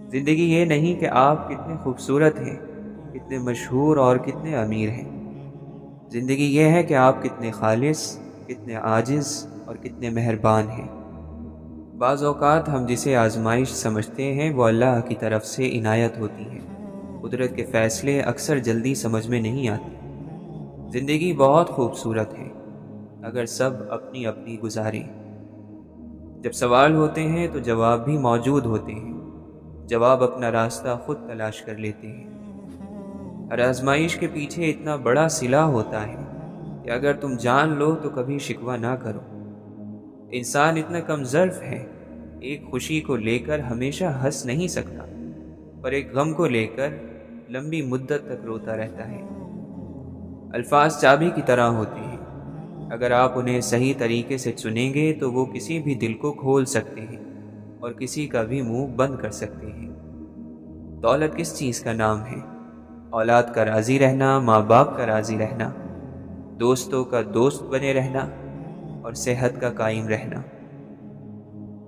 زندگی یہ نہیں کہ آپ کتنے خوبصورت ہیں، کتنے مشہور اور کتنے امیر ہیں۔ زندگی یہ ہے کہ آپ کتنے خالص، کتنے عاجز اور کتنے مہربان ہیں۔ بعض اوقات ہم جسے آزمائش سمجھتے ہیں وہ اللہ کی طرف سے عنایت ہوتی ہے۔ قدرت کے فیصلے اکثر جلدی سمجھ میں نہیں آتے۔ زندگی بہت خوبصورت ہے اگر سب اپنی اپنی گزاریں۔ جب سوال ہوتے ہیں تو جواب بھی موجود ہوتے ہیں۔ جواب اپنا راستہ خود تلاش کر لیتے ہیں۔ ہر آزمائش کے پیچھے اتنا بڑا صلہ ہوتا ہے کہ اگر تم جان لو تو کبھی شکوہ نہ کرو۔ انسان اتنا کم ظرف ہے، ایک خوشی کو لے کر ہمیشہ ہنس نہیں سکتا، پر ایک غم کو لے کر لمبی مدت تک روتا رہتا ہے۔ الفاظ چابی کی طرح ہوتے ہیں، اگر آپ انہیں صحیح طریقے سے چنیں گے تو وہ کسی بھی دل کو کھول سکتے ہیں اور کسی کا بھی منہ بند کر سکتے ہیں۔ دولت کس چیز کا نام ہے؟ اولاد کا راضی رہنا، ماں باپ کا راضی رہنا، دوستوں کا دوست بنے رہنا اور صحت کا قائم رہنا۔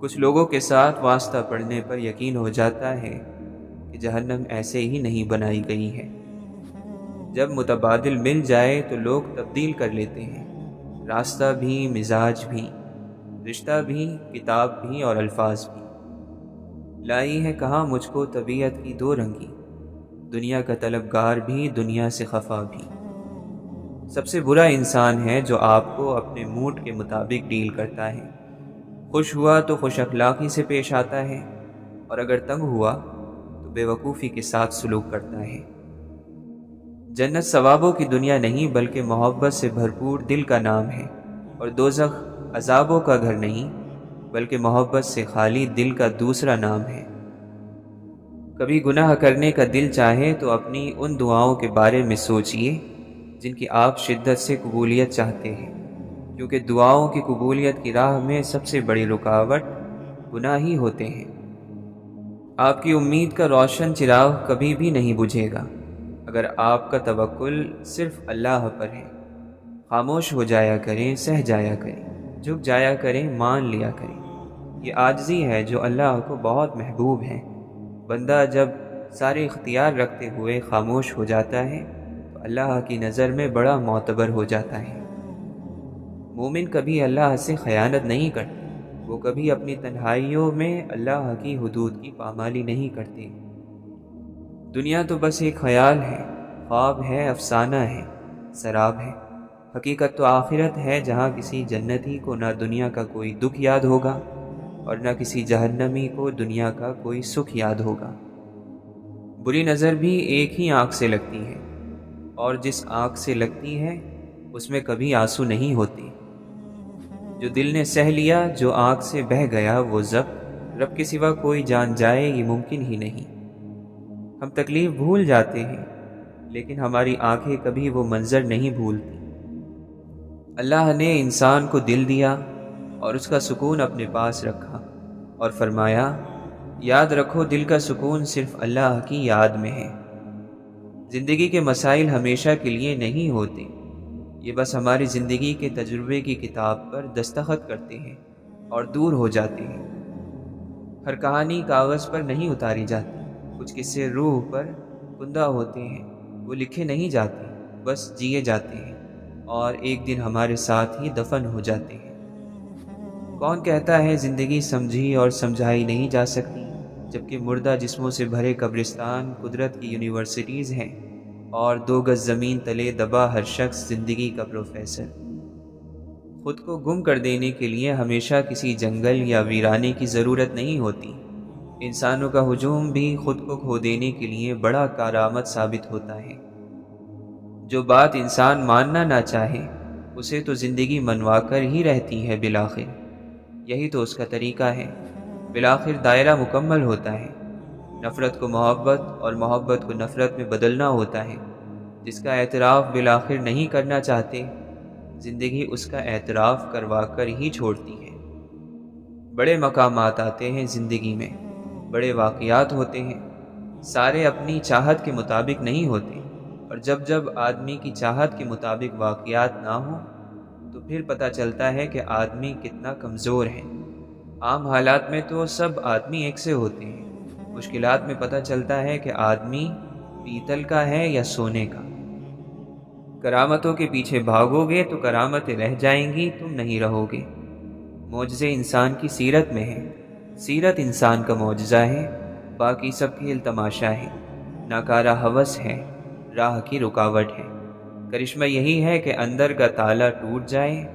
کچھ لوگوں کے ساتھ واسطہ پڑھنے پر یقین ہو جاتا ہے کہ جہنم ایسے ہی نہیں بنائی گئی ہے۔ جب متبادل مل جائے تو لوگ تبدیل کر لیتے ہیں، راستہ بھی، مزاج بھی، رشتہ بھی، کتاب بھی اور الفاظ بھی۔ لائی ہے کہاں مجھ کو طبیعت کی دو رنگی، دنیا کا طلبگار بھی، دنیا سے خفا بھی۔ سب سے برا انسان ہے جو آپ کو اپنے موڈ کے مطابق ڈیل کرتا ہے۔ خوش ہوا تو خوش اخلاقی سے پیش آتا ہے، اور اگر تنگ ہوا تو بے وقوفی کے ساتھ سلوک کرتا ہے۔ جنت ثوابوں کی دنیا نہیں بلکہ محبت سے بھرپور دل کا نام ہے، اور دوزخ عذابوں کا گھر نہیں بلکہ محبت سے خالی دل کا دوسرا نام ہے۔ کبھی گناہ کرنے کا دل چاہے تو اپنی ان دعاؤں کے بارے میں سوچئے جن کی آپ شدت سے قبولیت چاہتے ہیں، کیونکہ دعاؤں کی قبولیت کی راہ میں سب سے بڑی رکاوٹ گناہ ہی ہوتے ہیں۔ آپ کی امید کا روشن چراغ کبھی بھی نہیں بجھے گا اگر آپ کا توکل صرف اللہ پر ہے۔ خاموش ہو جایا کریں، سہ جایا کریں، جھک جایا کریں، مان لیا کریں۔ یہ عاجزی ہے جو اللہ کو بہت محبوب ہے۔ بندہ جب سارے اختیار رکھتے ہوئے خاموش ہو جاتا ہے تو اللہ کی نظر میں بڑا معتبر ہو جاتا ہے۔ مومن کبھی اللہ سے خیانت نہیں کرتے، وہ کبھی اپنی تنہائیوں میں اللہ کی حدود کی پامالی نہیں کرتے۔ دنیا تو بس ایک خیال ہے، خواب ہے، افسانہ ہے، سراب ہے۔ حقیقت تو آخرت ہے جہاں کسی جنتی کو نہ دنیا کا کوئی دکھ یاد ہوگا اور نہ کسی جہنمی کو دنیا کا کوئی سکھ یاد ہوگا۔ بری نظر بھی ایک ہی آنکھ سے لگتی ہے، اور جس آنکھ سے لگتی ہے اس میں کبھی آنسو نہیں ہوتے۔ جو دل نے سہ لیا، جو آنکھ سے بہہ گیا وہ ضبط، رب کے سوا کوئی جان جائے یہ ممکن ہی نہیں۔ ہم تکلیف بھول جاتے ہیں لیکن ہماری آنکھیں کبھی وہ منظر نہیں بھولتی۔ اللہ نے انسان کو دل دیا اور اس کا سکون اپنے پاس رکھا اور فرمایا، یاد رکھو دل کا سکون صرف اللہ کی یاد میں ہے۔ زندگی کے مسائل ہمیشہ کے لیے نہیں ہوتے، یہ بس ہماری زندگی کے تجربے کی کتاب پر دستخط کرتے ہیں اور دور ہو جاتے ہیں۔ ہر کہانی کاغذ پر نہیں اتاری جاتی، کچھ قصے روح پر کندہ ہوتے ہیں، وہ لکھے نہیں جاتے، بس جیے جاتے ہیں اور ایک دن ہمارے ساتھ ہی دفن ہو جاتے ہیں۔ کون کہتا ہے زندگی سمجھی اور سمجھائی نہیں جا سکتی، جبکہ مردہ جسموں سے بھرے قبرستان قدرت کی یونیورسٹیز ہیں اور 2 گز زمین تلے دبا ہر شخص زندگی کا پروفیسر۔ خود کو گم کر دینے کے لیے ہمیشہ کسی جنگل یا ویرانے کی ضرورت نہیں ہوتی۔ انسانوں کا ہجوم بھی خود کو کھو دینے کے لیے بڑا کارآمد ثابت ہوتا ہے۔ جو بات انسان ماننا نہ چاہے اسے تو زندگی منوا کر ہی رہتی ہے بالآخر۔ یہی تو اس کا طریقہ ہے، بالآخر دائرہ مکمل ہوتا ہے۔ نفرت کو محبت اور محبت کو نفرت میں بدلنا ہوتا ہے۔ جس کا اعتراف بالآخر نہیں کرنا چاہتے، زندگی اس کا اعتراف کروا کر ہی چھوڑتی ہے۔ بڑے مقامات آتے ہیں زندگی میں، بڑے واقعات ہوتے ہیں، سارے اپنی چاہت کے مطابق نہیں ہوتے، اور جب جب آدمی کی چاہت کے مطابق واقعات نہ ہوں تو پھر پتہ چلتا ہے کہ آدمی کتنا کمزور ہے۔ عام حالات میں تو سب آدمی ایک سے ہوتے ہیں، مشکلات میں پتہ چلتا ہے کہ آدمی پیتل کا ہے یا سونے کا۔ کرامتوں کے پیچھے بھاگو گے تو کرامتیں رہ جائیں گی، تم نہیں رہو گے۔ معجزے انسان کی سیرت میں ہیں، سیرت انسان کا معجزہ ہے، باقی سب کھیل تماشا ہے، ناکارہ ہوس ہے، راہ کی رکاوٹ ہے۔ کرشمہ یہی ہے کہ اندر کا تالا ٹوٹ جائے،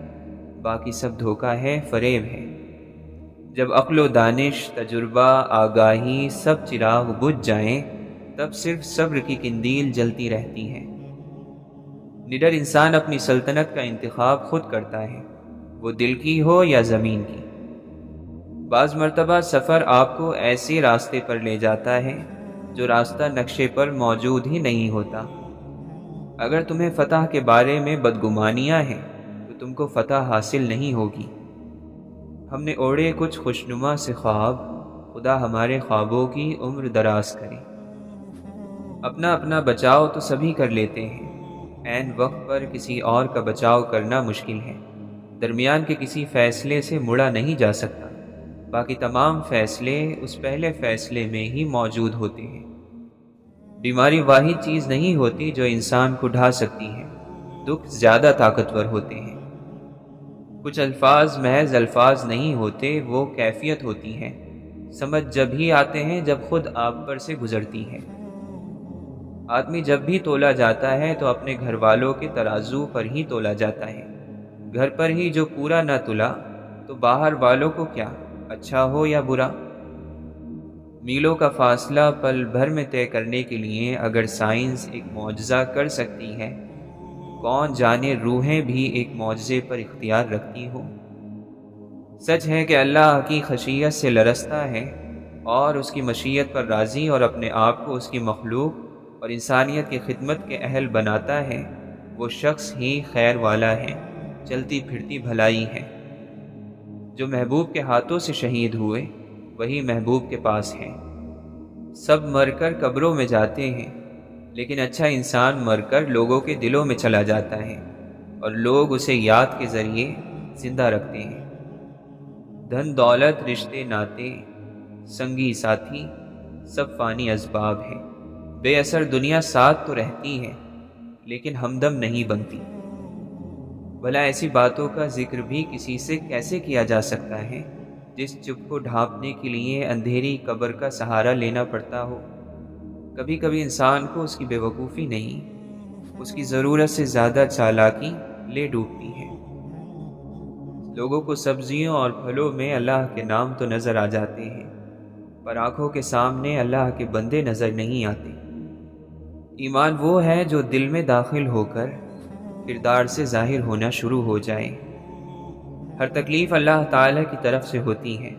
باقی سب دھوکہ ہے، فریب ہے۔ جب عقل و دانش، تجربہ، آگاہی سب چراغ بجھ جائیں، تب صرف صبر کی قندیل جلتی رہتی ہے۔ نڈر انسان اپنی سلطنت کا انتخاب خود کرتا ہے، وہ دل کی ہو یا زمین کی۔ بعض مرتبہ سفر آپ کو ایسے راستے پر لے جاتا ہے جو راستہ نقشے پر موجود ہی نہیں ہوتا۔ اگر تمہیں فتح کے بارے میں بدگمانیاں ہیں تو تم کو فتح حاصل نہیں ہوگی۔ ہم نے اوڑھے کچھ خوشنما سے خواب، خدا ہمارے خوابوں کی عمر دراز کرے۔ اپنا اپنا بچاؤ تو سبھی کر لیتے ہیں، عین وقت پر کسی اور کا بچاؤ کرنا مشکل ہے۔ درمیان کے کسی فیصلے سے مڑا نہیں جا سکتا، باقی تمام فیصلے اس پہلے فیصلے میں ہی موجود ہوتے ہیں۔ بیماری واحد چیز نہیں ہوتی جو انسان کو ڈھا سکتی ہے، دکھ زیادہ طاقتور ہوتے ہیں۔ کچھ الفاظ محض الفاظ نہیں ہوتے، وہ کیفیت ہوتی ہے۔ سمجھ جب ہی آتے ہیں جب خود آپ پر سے گزرتی ہے۔ آدمی جب بھی تولا جاتا ہے تو اپنے گھر والوں کے ترازو پر ہی تولا جاتا ہے۔ گھر پر ہی جو پورا نہ تلا تو باہر والوں کو کیا، اچھا ہو یا برا۔ میلوں کا فاصلہ پل بھر میں طے کرنے کے لیے اگر سائنس ایک معجزہ کر سکتی ہے، کون جانے روحیں بھی ایک معجزے پر اختیار رکھتی ہوں۔ سچ ہے کہ اللہ کی خشیت سے لرزتا ہے اور اس کی مشیت پر راضی اور اپنے آپ کو اس کی مخلوق اور انسانیت کی خدمت کے اہل بناتا ہے، وہ شخص ہی خیر والا ہے، چلتی پھرتی بھلائی ہے۔ جو محبوب کے ہاتھوں سے شہید ہوئے وہی محبوب کے پاس ہیں۔ سب مر کر قبروں میں جاتے ہیں، لیکن اچھا انسان مر کر لوگوں کے دلوں میں چلا جاتا ہے اور لوگ اسے یاد کے ذریعے زندہ رکھتے ہیں۔ دھن دولت، رشتے ناتے، سنگی ساتھی سب فانی اسباب ہیں۔ بے اثر دنیا ساتھ تو رہتی ہے لیکن ہمدم نہیں بنتی۔ بھلا ایسی باتوں کا ذکر بھی کسی سے کیسے کیا جا سکتا ہے جس چپ کو ڈھانپنے کے لیے اندھیری قبر کا سہارا لینا پڑتا ہو۔ کبھی کبھی انسان کو اس کی بے وقوفی نہیں، اس کی ضرورت سے زیادہ چالاکی لے ڈوبتی ہے۔ لوگوں کو سبزیوں اور پھلوں میں اللہ کے نام تو نظر آ جاتے ہیں، پر آنکھوں کے سامنے اللہ کے بندے نظر نہیں آتے۔ ایمان وہ ہے جو دل میں داخل ہو کر کردار سے ظاہر ہونا شروع ہو جائے۔ ہر تکلیف اللہ تعالیٰ کی طرف سے ہوتی ہے،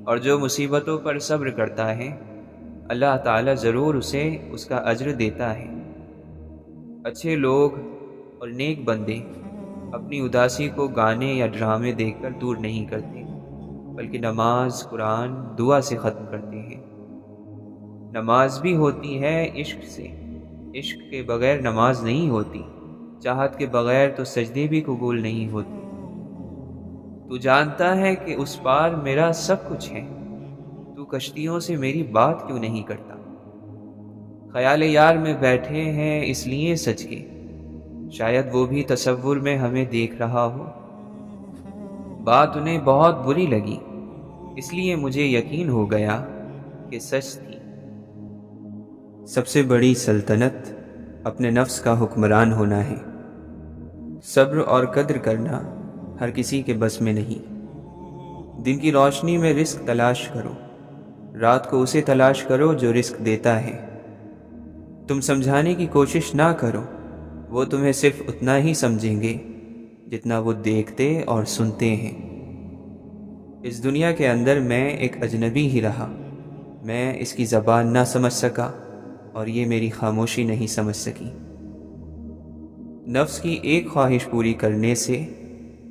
اور جو مصیبتوں پر صبر کرتا ہے اللہ تعالیٰ ضرور اسے اس کا اجر دیتا ہے۔ اچھے لوگ اور نیک بندے اپنی اداسی کو گانے یا ڈرامے دیکھ کر دور نہیں کرتے، بلکہ نماز، قرآن، دعا سے ختم کرتے ہیں۔ نماز بھی ہوتی ہے عشق سے، عشق کے بغیر نماز نہیں ہوتی، چاہت کے بغیر تو سجدے بھی قبول نہیں ہوتے۔ تو جانتا ہے کہ اس پار میرا سب کچھ ہے، تو کشتیوں سے میری بات کیوں نہیں کرتا؟ خیال یار میں بیٹھے ہیں اس لیے سج کے، شاید وہ بھی تصور میں ہمیں دیکھ رہا ہو۔ بات انہیں بہت بری لگی، اس لیے مجھے یقین ہو گیا کہ سچ تھی۔ سب سے بڑی سلطنت اپنے نفس کا حکمران ہونا ہے۔ صبر اور قدر کرنا ہر کسی کے بس میں نہیں۔ دن کی روشنی میں رزق تلاش کرو، رات کو اسے تلاش کرو جو رزق دیتا ہے۔ تم سمجھانے کی کوشش نہ کرو، وہ تمہیں صرف اتنا ہی سمجھیں گے جتنا وہ دیکھتے اور سنتے ہیں۔ اس دنیا کے اندر میں ایک اجنبی ہی رہا، میں اس کی زبان نہ سمجھ سکا اور یہ میری خاموشی نہیں سمجھ سکی۔ نفس کی ایک خواہش پوری کرنے سے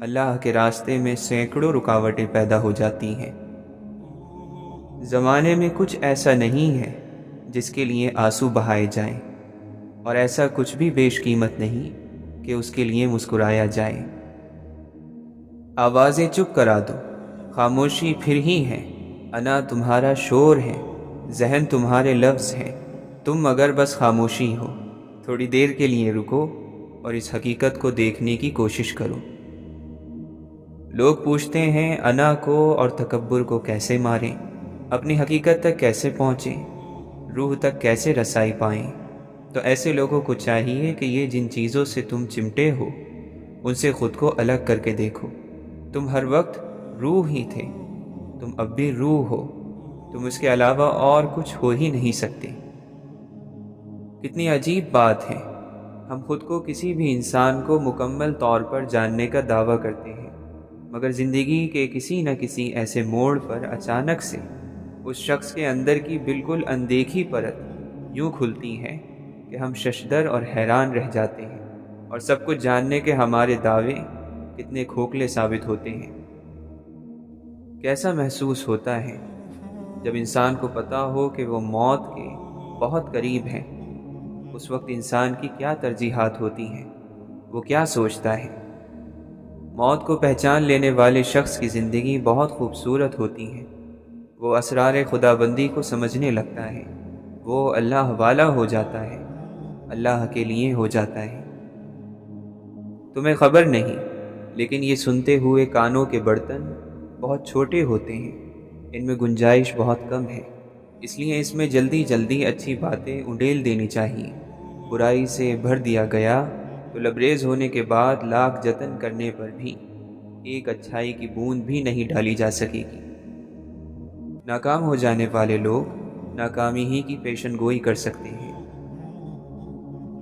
اللہ کے راستے میں سینکڑوں رکاوٹیں پیدا ہو جاتی ہیں۔ زمانے میں کچھ ایسا نہیں ہے جس کے لیے آنسو بہائے جائیں، اور ایسا کچھ بھی بیش قیمت نہیں کہ اس کے لیے مسکرایا جائے۔ آوازیں چپ کرا دو، خاموشی پھر ہی ہے، انا تمہارا شور ہے، ذہن تمہارے لفظ ہیں، تم اگر بس خاموشی ہو، تھوڑی دیر کے لیے رکو اور اس حقیقت کو دیکھنے کی کوشش کرو۔ لوگ پوچھتے ہیں انا کو اور تکبر کو کیسے ماریں، اپنی حقیقت تک کیسے پہنچیں، روح تک کیسے رسائی پائیں۔ تو ایسے لوگوں کو چاہیے کہ یہ جن چیزوں سے تم چمٹے ہو ان سے خود کو الگ کر کے دیکھو۔ تم ہر وقت روح ہی تھے، تم اب بھی روح ہو، تم اس کے علاوہ اور کچھ ہو ہی نہیں سکتے۔ کتنی عجیب بات ہے، ہم خود کو کسی بھی انسان کو مکمل طور پر جاننے کا دعویٰ کرتے ہیں، مگر زندگی کے کسی نہ کسی ایسے موڑ پر اچانک سے اس شخص کے اندر کی بالکل اندیکھی پرت یوں کھلتی ہے کہ ہم ششدر اور حیران رہ جاتے ہیں، اور سب کچھ جاننے کے ہمارے دعوے کتنے کھوکھلے ثابت ہوتے ہیں۔ کیسا محسوس ہوتا ہے جب انسان کو پتہ ہو کہ وہ موت کے بہت قریب ہے؟ اس وقت انسان کی کیا ترجیحات ہوتی ہیں، وہ کیا سوچتا ہے؟ موت کو پہچان لینے والے شخص کی زندگی بہت خوبصورت ہوتی ہے، وہ اسرار خدابندی کو سمجھنے لگتا ہے، وہ اللہ والا ہو جاتا ہے، اللہ کے لیے ہو جاتا ہے۔ تمہیں خبر نہیں، لیکن یہ سنتے ہوئے کانوں کے برتن بہت چھوٹے ہوتے ہیں، ان میں گنجائش بہت کم ہے، اس لیے اس میں جلدی جلدی اچھی باتیں انڈیل دینی چاہیے۔ برائی سے بھر دیا گیا تو لبریز ہونے کے بعد لاکھ جتن کرنے پر بھی ایک اچھائی کی بوند بھی نہیں ڈالی جا سکے گی۔ ناکام ہو جانے والے لوگ ناکامی ہی کی پیشن گوئی کر سکتے ہیں۔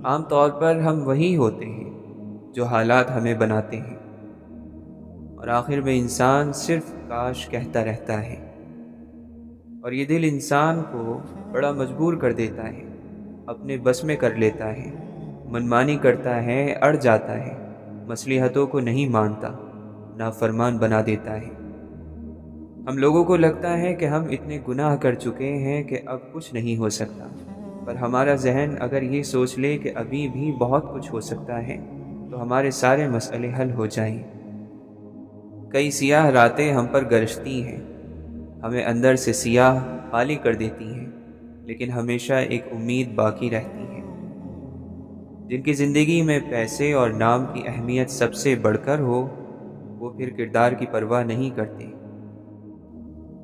عام طور پر ہم وہی ہوتے ہیں جو حالات ہمیں بناتے ہیں، اور آخر میں انسان صرف کاش کہتا رہتا ہے، اور یہ دل انسان کو بڑا مجبور کر دیتا ہے، اپنے بس میں کر لیتا ہے، منمانی کرتا ہے، اڑ جاتا ہے، مصلحتوں کو نہیں مانتا، نافرمان بنا دیتا ہے۔ ہم لوگوں کو لگتا ہے کہ ہم اتنے گناہ کر چکے ہیں کہ اب کچھ نہیں ہو سکتا، پر ہمارا ذہن اگر یہ سوچ لے کہ ابھی بھی بہت کچھ ہو سکتا ہے تو ہمارے سارے مسئلے حل ہو جائیں۔ کئی سیاہ راتیں ہم پر گرجتی ہیں، ہمیں اندر سے سیاہ خالی کر دیتی ہیں، لیکن ہمیشہ ایک امید باقی رہتی ہے۔ جن کی زندگی میں پیسے اور نام کی اہمیت سب سے بڑھ کر ہو، وہ پھر کردار کی پرواہ نہیں کرتے۔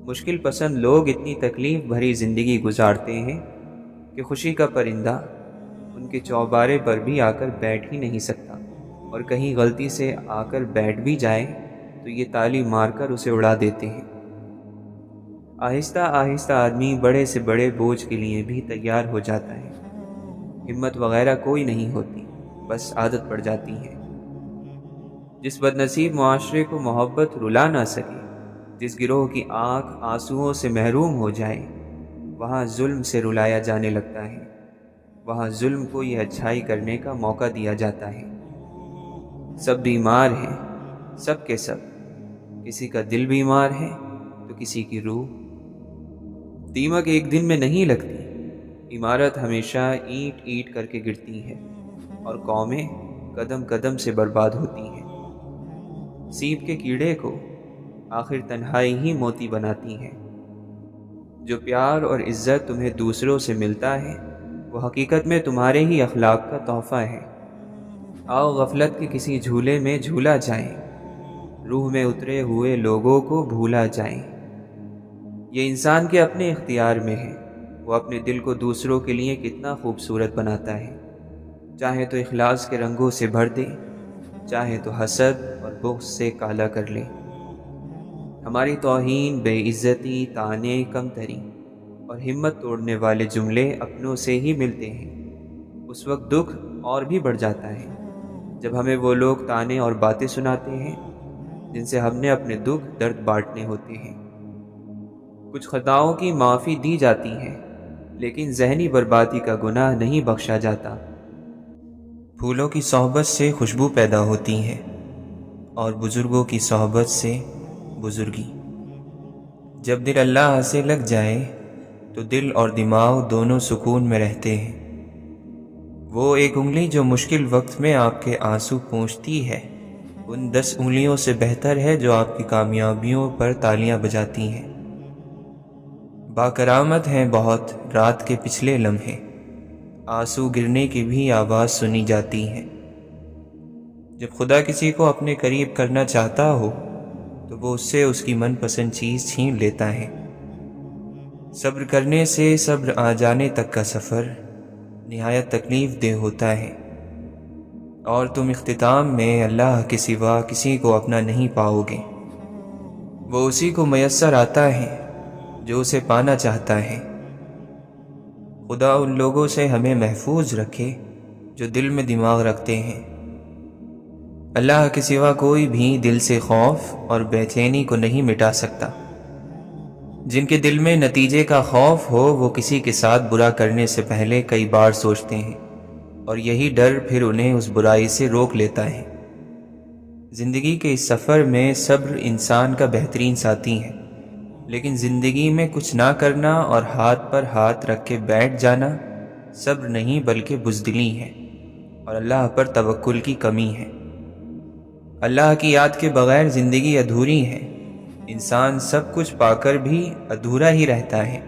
مشکل پسند لوگ اتنی تکلیف بھری زندگی گزارتے ہیں کہ خوشی کا پرندہ ان کے چوبارے پر بھی آ کر بیٹھ ہی نہیں سکتا، اور کہیں غلطی سے آ کر بیٹھ بھی جائے تو یہ تالی مار کر اسے اڑا دیتے ہیں۔ آہستہ آہستہ آدمی بڑے سے بڑے بوجھ کے لیے بھی تیار ہو جاتا ہے، ہمت وغیرہ کوئی نہیں ہوتی، بس عادت پڑ جاتی ہے۔ جس بد نصیب معاشرے کو محبت رلا نہ سکے، جس گروہ کی آنکھ آنسوؤں سے محروم ہو جائے، وہاں ظلم سے رلایا جانے لگتا ہے، وہاں ظلم کو یہ اچھائی کرنے کا موقع دیا جاتا ہے۔ سب بیمار ہیں، سب کے سب، کسی کا دل بیمار ہے تو کسی کی روح۔ دیمک ایک دن میں نہیں لگتی، عمارت ہمیشہ اینٹ اینٹ کر کے گرتی ہے، اور قومیں قدم قدم سے برباد ہوتی ہیں۔ سیب کے کیڑے کو آخر تنہائی ہی موتی بناتی ہے۔ جو پیار اور عزت تمہیں دوسروں سے ملتا ہے، وہ حقیقت میں تمہارے ہی اخلاق کا تحفہ ہے۔ آؤ غفلت کے کسی جھولے میں جھولا جائیں، روح میں اترے ہوئے لوگوں کو بھولا جائیں۔ یہ انسان کے اپنے اختیار میں ہے، وہ اپنے دل کو دوسروں کے لیے کتنا خوبصورت بناتا ہے، چاہے تو اخلاص کے رنگوں سے بھر دے، چاہے تو حسد اور بغض سے کالا کر لے۔ ہماری توہین، بے عزتی، طعنے، کمتری اور ہمت توڑنے والے جملے اپنوں سے ہی ملتے ہیں۔ اس وقت دکھ اور بھی بڑھ جاتا ہے جب ہمیں وہ لوگ طعنے اور باتیں سناتے ہیں جن سے ہم نے اپنے دکھ درد بانٹنے ہوتے ہیں۔ کچھ خطاؤں کی معافی دی جاتی ہے، لیکن ذہنی بربادی کا گناہ نہیں بخشا جاتا۔ پھولوں کی صحبت سے خوشبو پیدا ہوتی ہے، اور بزرگوں کی صحبت سے بزرگی۔ جب دل اللہ سے لگ جائے تو دل اور دماغ دونوں سکون میں رہتے ہیں۔ وہ ایک انگلی جو مشکل وقت میں آپ کے آنسو پونچھتی ہے، ان 10 انگلیوں سے بہتر ہے جو آپ کی کامیابیوں پر تالیاں بجاتی ہیں۔ باکرامت ہیں بہت رات کے پچھلے لمحے، آنسو گرنے کی بھی آواز سنی جاتی ہے۔ جب خدا کسی کو اپنے قریب کرنا چاہتا ہو تو وہ اس سے اس کی من پسند چیز چھین لیتا ہے۔ صبر کرنے سے صبر آ جانے تک کا سفر نہایت تکلیف دہ ہوتا ہے، اور تم اختتام میں اللہ کے سوا کسی کو اپنا نہیں پاؤ گے۔ وہ اسی کو میسر آتا ہے جو اسے پانا چاہتا ہے۔ خدا ان لوگوں سے ہمیں محفوظ رکھے جو دل میں دماغ رکھتے ہیں۔ اللہ کے سوا کوئی بھی دل سے خوف اور بے چینی کو نہیں مٹا سکتا۔ جن کے دل میں نتیجے کا خوف ہو وہ کسی کے ساتھ برا کرنے سے پہلے کئی بار سوچتے ہیں، اور یہی ڈر پھر انہیں اس برائی سے روک لیتا ہے۔ زندگی کے اس سفر میں صبر انسان کا بہترین ساتھی ہے، لیکن زندگی میں کچھ نہ کرنا اور ہاتھ پر ہاتھ رکھ کے بیٹھ جانا صبر نہیں بلکہ بزدلی ہے، اور اللہ پر توکل کی کمی ہے۔ اللہ کی یاد کے بغیر زندگی ادھوری ہے۔ انسان سب کچھ پا کر بھی ادھورا ہی رہتا ہے،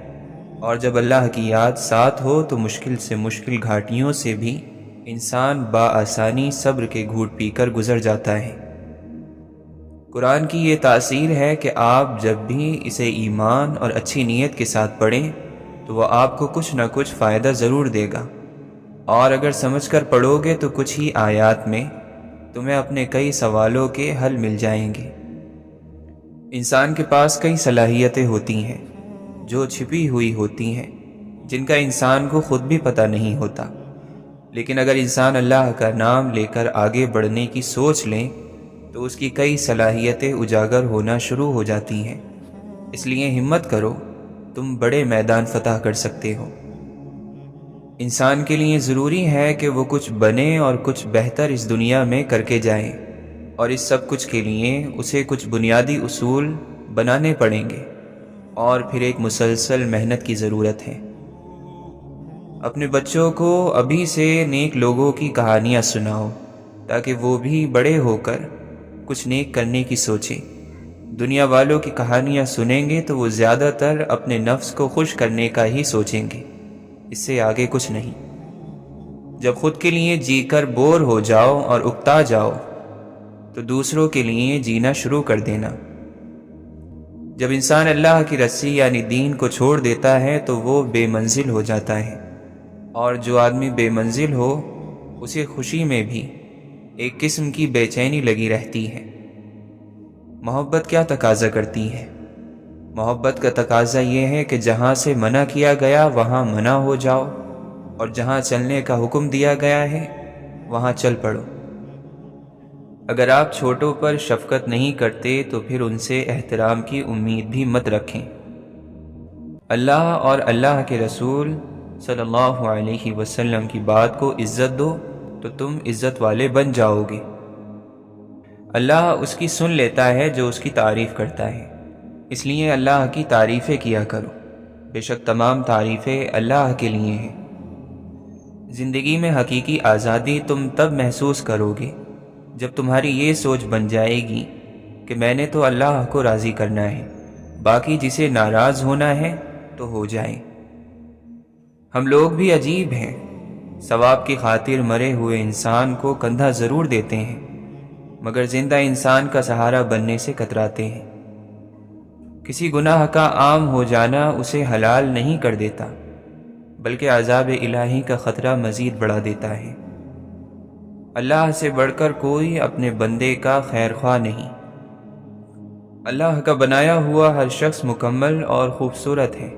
اور جب اللہ کی یاد ساتھ ہو تو مشکل سے مشکل گھاٹیوں سے بھی انسان بآسانی صبر کے گھوٹ پی کر گزر جاتا ہے۔ قرآن کی یہ تاثیر ہے کہ آپ جب بھی اسے ایمان اور اچھی نیت کے ساتھ پڑھیں تو وہ آپ کو کچھ نہ کچھ فائدہ ضرور دے گا، اور اگر سمجھ کر پڑھو گے تو کچھ ہی آیات میں تمہیں اپنے کئی سوالوں کے حل مل جائیں گے۔ انسان کے پاس کئی صلاحیتیں ہوتی ہیں جو چھپی ہوئی ہوتی ہیں، جن کا انسان کو خود بھی پتہ نہیں ہوتا، لیکن اگر انسان اللہ کا نام لے کر آگے بڑھنے کی سوچ لیں تو اس کی کئی صلاحیتیں اجاگر ہونا شروع ہو جاتی ہیں۔ اس لیے ہمت کرو، تم بڑے میدان فتح کر سکتے ہو۔ انسان کے لیے ضروری ہے کہ وہ کچھ بنے اور کچھ بہتر اس دنیا میں کر کے جائے، اور اس سب کچھ کے لیے اسے کچھ بنیادی اصول بنانے پڑیں گے، اور پھر ایک مسلسل محنت کی ضرورت ہے۔ اپنے بچوں کو ابھی سے نیک لوگوں کی کہانیاں سناؤ تاکہ وہ بھی بڑے ہو کر کچھ نیک کرنے کی سوچیں۔ دنیا والوں کی کہانیاں سنیں گے تو وہ زیادہ تر اپنے نفس کو خوش کرنے کا ہی سوچیں گے، اس سے آگے کچھ نہیں۔ جب خود کے لیے جی کر بور ہو جاؤ اور اکتا جاؤ تو دوسروں کے لیے جینا شروع کر دینا۔ جب انسان اللہ کی رسی یعنی دین کو چھوڑ دیتا ہے تو وہ بے منزل ہو جاتا ہے، اور جو آدمی بے منزل ہو اسے خوشی میں بھی ایک قسم کی بے چینی لگی رہتی ہے۔ محبت کیا تقاضا کرتی ہے؟ محبت کا تقاضا یہ ہے کہ جہاں سے منع کیا گیا وہاں منع ہو جاؤ، اور جہاں چلنے کا حکم دیا گیا ہے وہاں چل پڑو۔ اگر آپ چھوٹوں پر شفقت نہیں کرتے تو پھر ان سے احترام کی امید بھی مت رکھیں۔ اللہ اور اللہ کے رسول صلی اللہ علیہ وسلم کی بات کو عزت دو تو تم عزت والے بن جاؤ گے۔ اللہ اس کی سن لیتا ہے جو اس کی تعریف کرتا ہے، اس لیے اللہ کی تعریفیں کیا کرو، بے شک تمام تعریفیں اللہ کے لیے ہیں۔ زندگی میں حقیقی آزادی تم تب محسوس کرو گے جب تمہاری یہ سوچ بن جائے گی کہ میں نے تو اللہ کو راضی کرنا ہے، باقی جسے ناراض ہونا ہے تو ہو جائے۔ ہم لوگ بھی عجیب ہیں، ثواب کی خاطر مرے ہوئے انسان کو کندھا ضرور دیتے ہیں، مگر زندہ انسان کا سہارا بننے سے کتراتے ہیں۔ کسی گناہ کا عام ہو جانا اسے حلال نہیں کر دیتا، بلکہ عذاب الہی کا خطرہ مزید بڑھا دیتا ہے۔ اللہ سے بڑھ کر کوئی اپنے بندے کا خیر خواہ نہیں۔ اللہ کا بنایا ہوا ہر شخص مکمل اور خوبصورت ہے،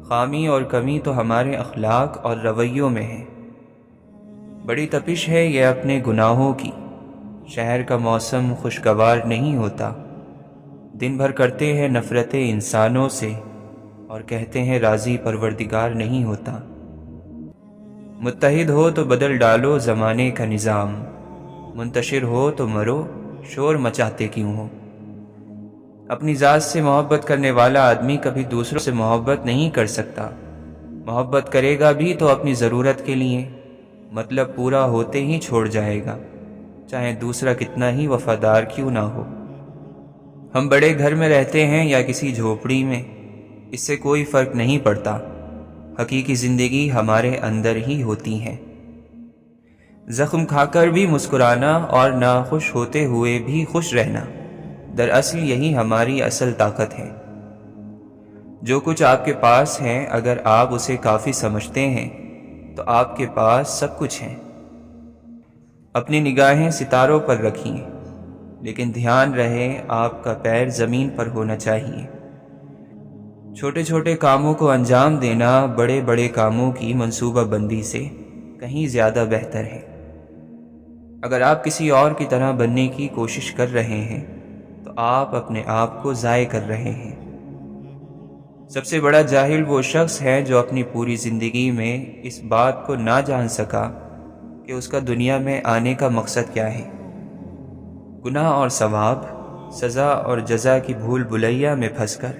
خامی اور کمی تو ہمارے اخلاق اور رویوں میں ہے۔ بڑی تپش ہے یہ اپنے گناہوں کی، شہر کا موسم خوشگوار نہیں ہوتا، دن بھر کرتے ہیں نفرتیں انسانوں سے اور کہتے ہیں راضی پروردگار نہیں ہوتا۔ متحد ہو تو بدل ڈالو زمانے کا نظام، منتشر ہو تو مرو شور مچاتے کیوں ہو۔ اپنی ذات سے محبت کرنے والا آدمی کبھی دوسروں سے محبت نہیں کر سکتا، محبت کرے گا بھی تو اپنی ضرورت کے لیے، مطلب پورا ہوتے ہی چھوڑ جائے گا، چاہے دوسرا کتنا ہی وفادار کیوں نہ ہو۔ ہم بڑے گھر میں رہتے ہیں یا کسی جھوپڑی میں، اس سے کوئی فرق نہیں پڑتا، حقیقی زندگی ہمارے اندر ہی ہوتی ہے۔ زخم کھا کر بھی مسکرانا اور ناخوش ہوتے ہوئے بھی خوش رہنا، دراصل یہی ہماری اصل طاقت ہے۔ جو کچھ آپ کے پاس ہے، اگر آپ اسے کافی سمجھتے ہیں تو آپ کے پاس سب کچھ ہے۔ اپنی نگاہیں ستاروں پر رکھیں، لیکن دھیان رہے آپ کا پیر زمین پر ہونا چاہیے۔ چھوٹے چھوٹے کاموں کو انجام دینا بڑے بڑے کاموں کی منصوبہ بندی سے کہیں زیادہ بہتر ہے۔ اگر آپ کسی اور کی طرح بننے کی کوشش کر رہے ہیں تو آپ اپنے آپ کو ضائع کر رہے ہیں۔ سب سے بڑا جاہل وہ شخص ہے جو اپنی پوری زندگی میں اس بات کو نہ جان سکا کہ اس کا دنیا میں آنے کا مقصد کیا ہے۔ گناہ اور ثواب، سزا اور جزا کی بھول بھلیا میں پھنس کر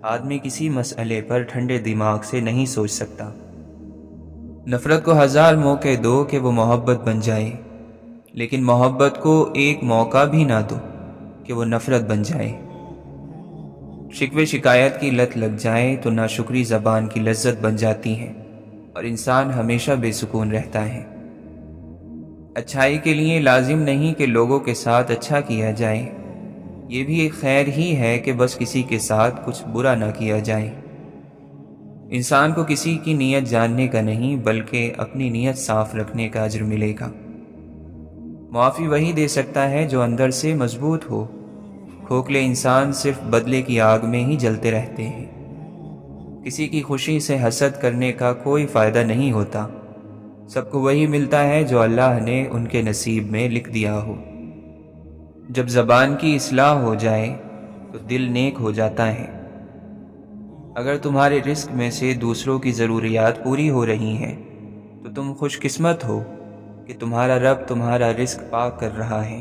آدمی کسی مسئلے پر ٹھنڈے دماغ سے نہیں سوچ سکتا۔ نفرت کو 1000 موقع دو کہ وہ محبت بن جائے، لیکن محبت کو ایک موقع بھی نہ دو کہ وہ نفرت بن جائے۔ شکوے شکایت کی لت لگ جائے تو ناشکری زبان کی لذت بن جاتی ہے اور انسان ہمیشہ بے سکون رہتا ہے۔ اچھائی کے لیے لازم نہیں کہ لوگوں کے ساتھ اچھا کیا جائے، یہ بھی ایک خیر ہی ہے کہ بس کسی کے ساتھ کچھ برا نہ کیا جائے۔ انسان کو کسی کی نیت جاننے کا نہیں بلکہ اپنی نیت صاف رکھنے کا اجر ملے گا۔ معافی وہی دے سکتا ہے جو اندر سے مضبوط ہو۔ کھوکھلے انسان صرف بدلے کی آگ میں ہی جلتے رہتے ہیں۔ کسی کی خوشی سے حسد کرنے کا کوئی فائدہ نہیں ہوتا۔ سب کو وہی ملتا ہے جو اللہ نے ان کے نصیب میں لکھ دیا ہو۔ جب زبان کی اصلاح ہو جائے تو دل نیک ہو جاتا ہے۔ اگر تمہارے رزق میں سے دوسروں کی ضروریات پوری ہو رہی ہیں تو تم خوش قسمت ہو کہ تمہارا رب تمہارا رزق پاک کر رہا ہے۔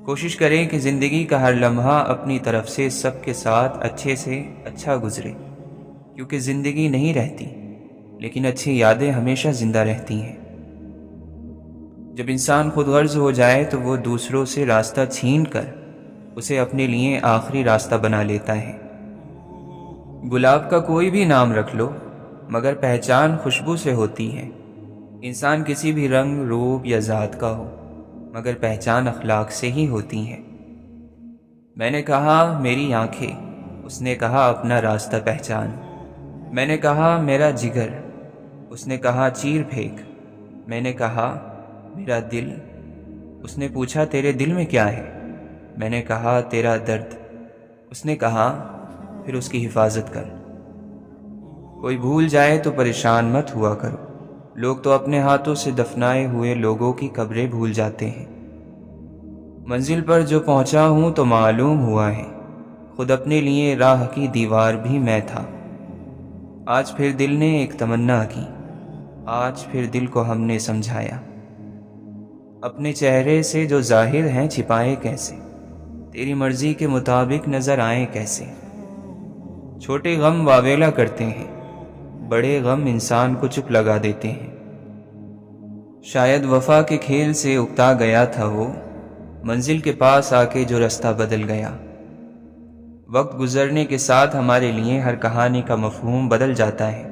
کوشش کریں کہ زندگی کا ہر لمحہ اپنی طرف سے سب کے ساتھ اچھے سے اچھا گزرے، کیونکہ زندگی نہیں رہتی لیکن اچھی یادیں ہمیشہ زندہ رہتی ہیں۔ جب انسان خود غرض ہو جائے تو وہ دوسروں سے راستہ چھین کر اسے اپنے لیے آخری راستہ بنا لیتا ہے۔ گلاب کا کوئی بھی نام رکھ لو مگر پہچان خوشبو سے ہوتی ہے۔ انسان کسی بھی رنگ، روپ یا ذات کا ہو مگر پہچان اخلاق سے ہی ہوتی ہے۔ میں نے کہا میری آنکھیں، اس نے کہا اپنا راستہ پہچان۔ میں نے کہا میرا جگر، اس نے کہا چیر پھینک۔ میں نے کہا میرا دل، اس نے پوچھا تیرے دل میں کیا ہے؟ میں نے کہا تیرا درد، اس نے کہا پھر اس کی حفاظت کر۔ کوئی بھول جائے تو پریشان مت ہوا کرو، لوگ تو اپنے ہاتھوں سے دفنائے ہوئے لوگوں کی قبریں بھول جاتے ہیں۔ منزل پر جو پہنچا ہوں تو معلوم ہوا ہے، خود اپنے لیے راہ کی دیوار بھی میں تھا۔ آج پھر دل نے ایک تمنا کی، آج پھر دل کو ہم نے سمجھایا۔ اپنے چہرے سے جو ظاہر ہیں چھپائے کیسے، تیری مرضی کے مطابق نظر آئیں کیسے۔ چھوٹے غم واویلا کرتے ہیں، بڑے غم انسان کو چپ لگا دیتے ہیں۔ شاید وفا کے کھیل سے اکتا گیا تھا وہ، منزل کے پاس آ کے جو رستہ بدل گیا۔ وقت گزرنے کے ساتھ ہمارے لیے ہر کہانی کا مفہوم بدل جاتا ہے،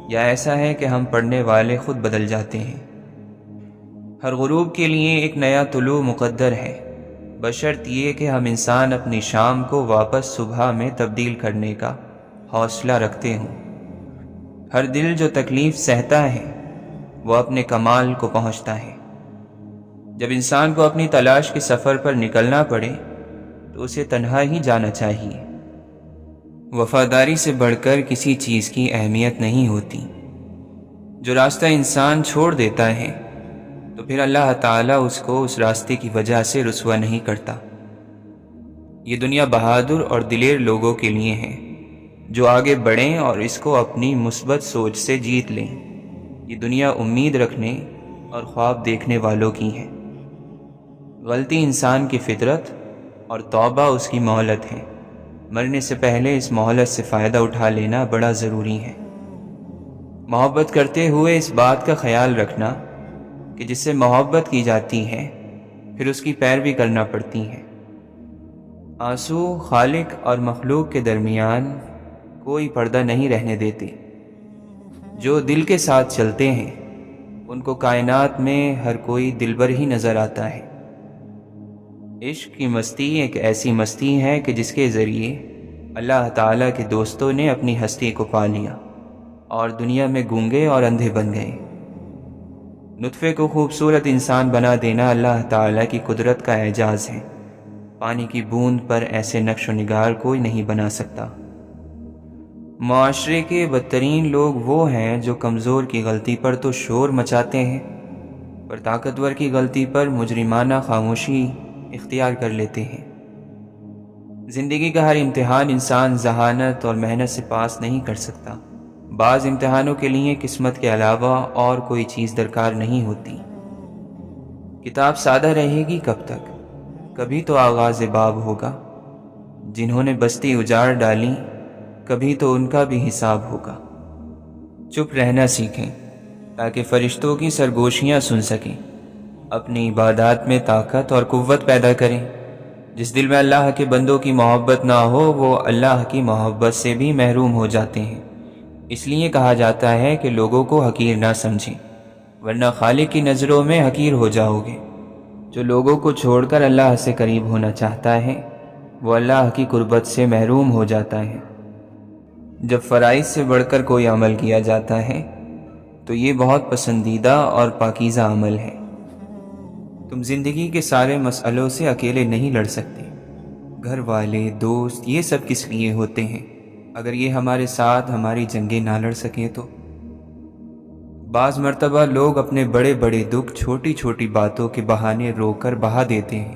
یا ایسا ہے کہ ہم پڑھنے والے خود بدل جاتے ہیں۔ ہر غروب کے لیے ایک نیا طلوع مقدر ہے، بشرط یہ کہ ہم انسان اپنی شام کو واپس صبح میں تبدیل کرنے کا حوصلہ رکھتے ہوں۔ ہر دل جو تکلیف سہتا ہے وہ اپنے کمال کو پہنچتا ہے۔ جب انسان کو اپنی تلاش کے سفر پر نکلنا پڑے تو اسے تنہا ہی جانا چاہیے۔ وفاداری سے بڑھ کر کسی چیز کی اہمیت نہیں ہوتی۔ جو راستہ انسان چھوڑ دیتا ہے تو پھر اللہ تعالیٰ اس کو اس راستے کی وجہ سے رسوا نہیں کرتا۔ یہ دنیا بہادر اور دلیر لوگوں کے لیے ہے جو آگے بڑھیں اور اس کو اپنی مثبت سوچ سے جیت لیں۔ یہ دنیا امید رکھنے اور خواب دیکھنے والوں کی ہے۔ غلطی انسان کی فطرت اور توبہ اس کی مہلت ہے۔ مرنے سے پہلے اس مہلت سے فائدہ اٹھا لینا بڑا ضروری ہے۔ محبت کرتے ہوئے اس بات کا خیال رکھنا کہ جس سے محبت کی جاتی ہے پھر اس کی پیروی کرنا پڑتی ہے۔ آنسو خالق اور مخلوق کے درمیان کوئی پردہ نہیں رہنے دیتے۔ جو دل کے ساتھ چلتے ہیں ان کو کائنات میں ہر کوئی دلبر ہی نظر آتا ہے۔ عشق کی مستی ایک ایسی مستی ہے کہ جس کے ذریعے اللہ تعالیٰ کے دوستوں نے اپنی ہستی کو پا لیا اور دنیا میں گونگے اور اندھے بن گئے۔ نطفے کو خوبصورت انسان بنا دینا اللہ تعالیٰ کی قدرت کا اعجاز ہے۔ پانی کی بوند پر ایسے نقش و نگار کوئی نہیں بنا سکتا۔ معاشرے کے بدترین لوگ وہ ہیں جو کمزور کی غلطی پر تو شور مچاتے ہیں، پر طاقتور کی غلطی پر مجرمانہ خاموشی اختیار کر لیتے ہیں۔ زندگی کا ہر امتحان انسان ذہانت اور محنت سے پاس نہیں کر سکتا۔ بعض امتحانوں کے لیے قسمت کے علاوہ اور کوئی چیز درکار نہیں ہوتی۔ کتاب سادہ رہے گی کب تک؟ کبھی تو آغاز باب ہوگا۔ جنہوں نے بستی اجاڑ ڈالی کبھی تو ان کا بھی حساب ہوگا۔ چپ رہنا سیکھیں تاکہ فرشتوں کی سرگوشیاں سن سکیں۔ اپنی عبادات میں طاقت اور قوت پیدا کریں۔ جس دل میں اللہ کے بندوں کی محبت نہ ہو وہ اللہ کی محبت سے بھی محروم ہو جاتے ہیں۔ اس لیے کہا جاتا ہے کہ لوگوں کو حقیر نہ سمجھیں، ورنہ خالق کی نظروں میں حقیر ہو جاؤ گے۔ جو لوگوں کو چھوڑ کر اللہ سے قریب ہونا چاہتا ہے وہ اللہ کی قربت سے محروم ہو جاتا ہے۔ جب فرائض سے بڑھ کر کوئی عمل کیا جاتا ہے تو یہ بہت پسندیدہ اور پاکیزہ عمل ہے۔ تم زندگی کے سارے مسئلوں سے اکیلے نہیں لڑ سکتے۔ گھر والے، دوست، یہ سب کس لیے ہوتے ہیں؟ اگر یہ ہمارے ساتھ ہماری جنگیں نہ لڑ سکیں تو؟ بعض مرتبہ لوگ اپنے بڑے بڑے دکھ چھوٹی چھوٹی باتوں کے بہانے رو کر بہا دیتے ہیں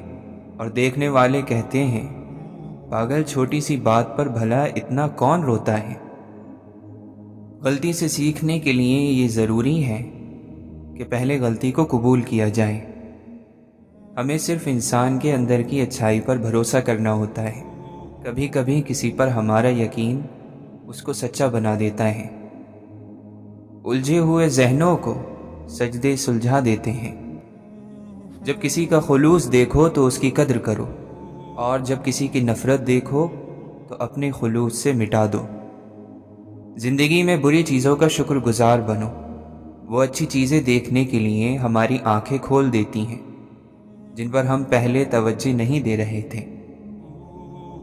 اور دیکھنے والے کہتے ہیں پاگل، چھوٹی سی بات پر بھلا اتنا کون روتا ہے؟ غلطی سے سیکھنے کے لیے یہ ضروری ہے کہ پہلے غلطی کو قبول کیا جائے۔ ہمیں صرف انسان کے اندر کی اچھائی پر بھروسہ کرنا ہوتا ہے۔ کبھی کبھی کسی پر ہمارا یقین اس کو سچا بنا دیتا ہے۔ الجھے ہوئے ذہنوں کو سجدے سلجھا دیتے ہیں۔ جب کسی کا خلوص دیکھو تو اس کی قدر کرو، اور جب کسی کی نفرت دیکھو تو اپنے خلوص سے مٹا دو۔ زندگی میں بری چیزوں کا شکر گزار بنو۔ وہ اچھی چیزیں دیکھنے کے لیے ہماری آنکھیں کھول دیتی ہیں جن پر ہم پہلے توجہ نہیں دے رہے تھے۔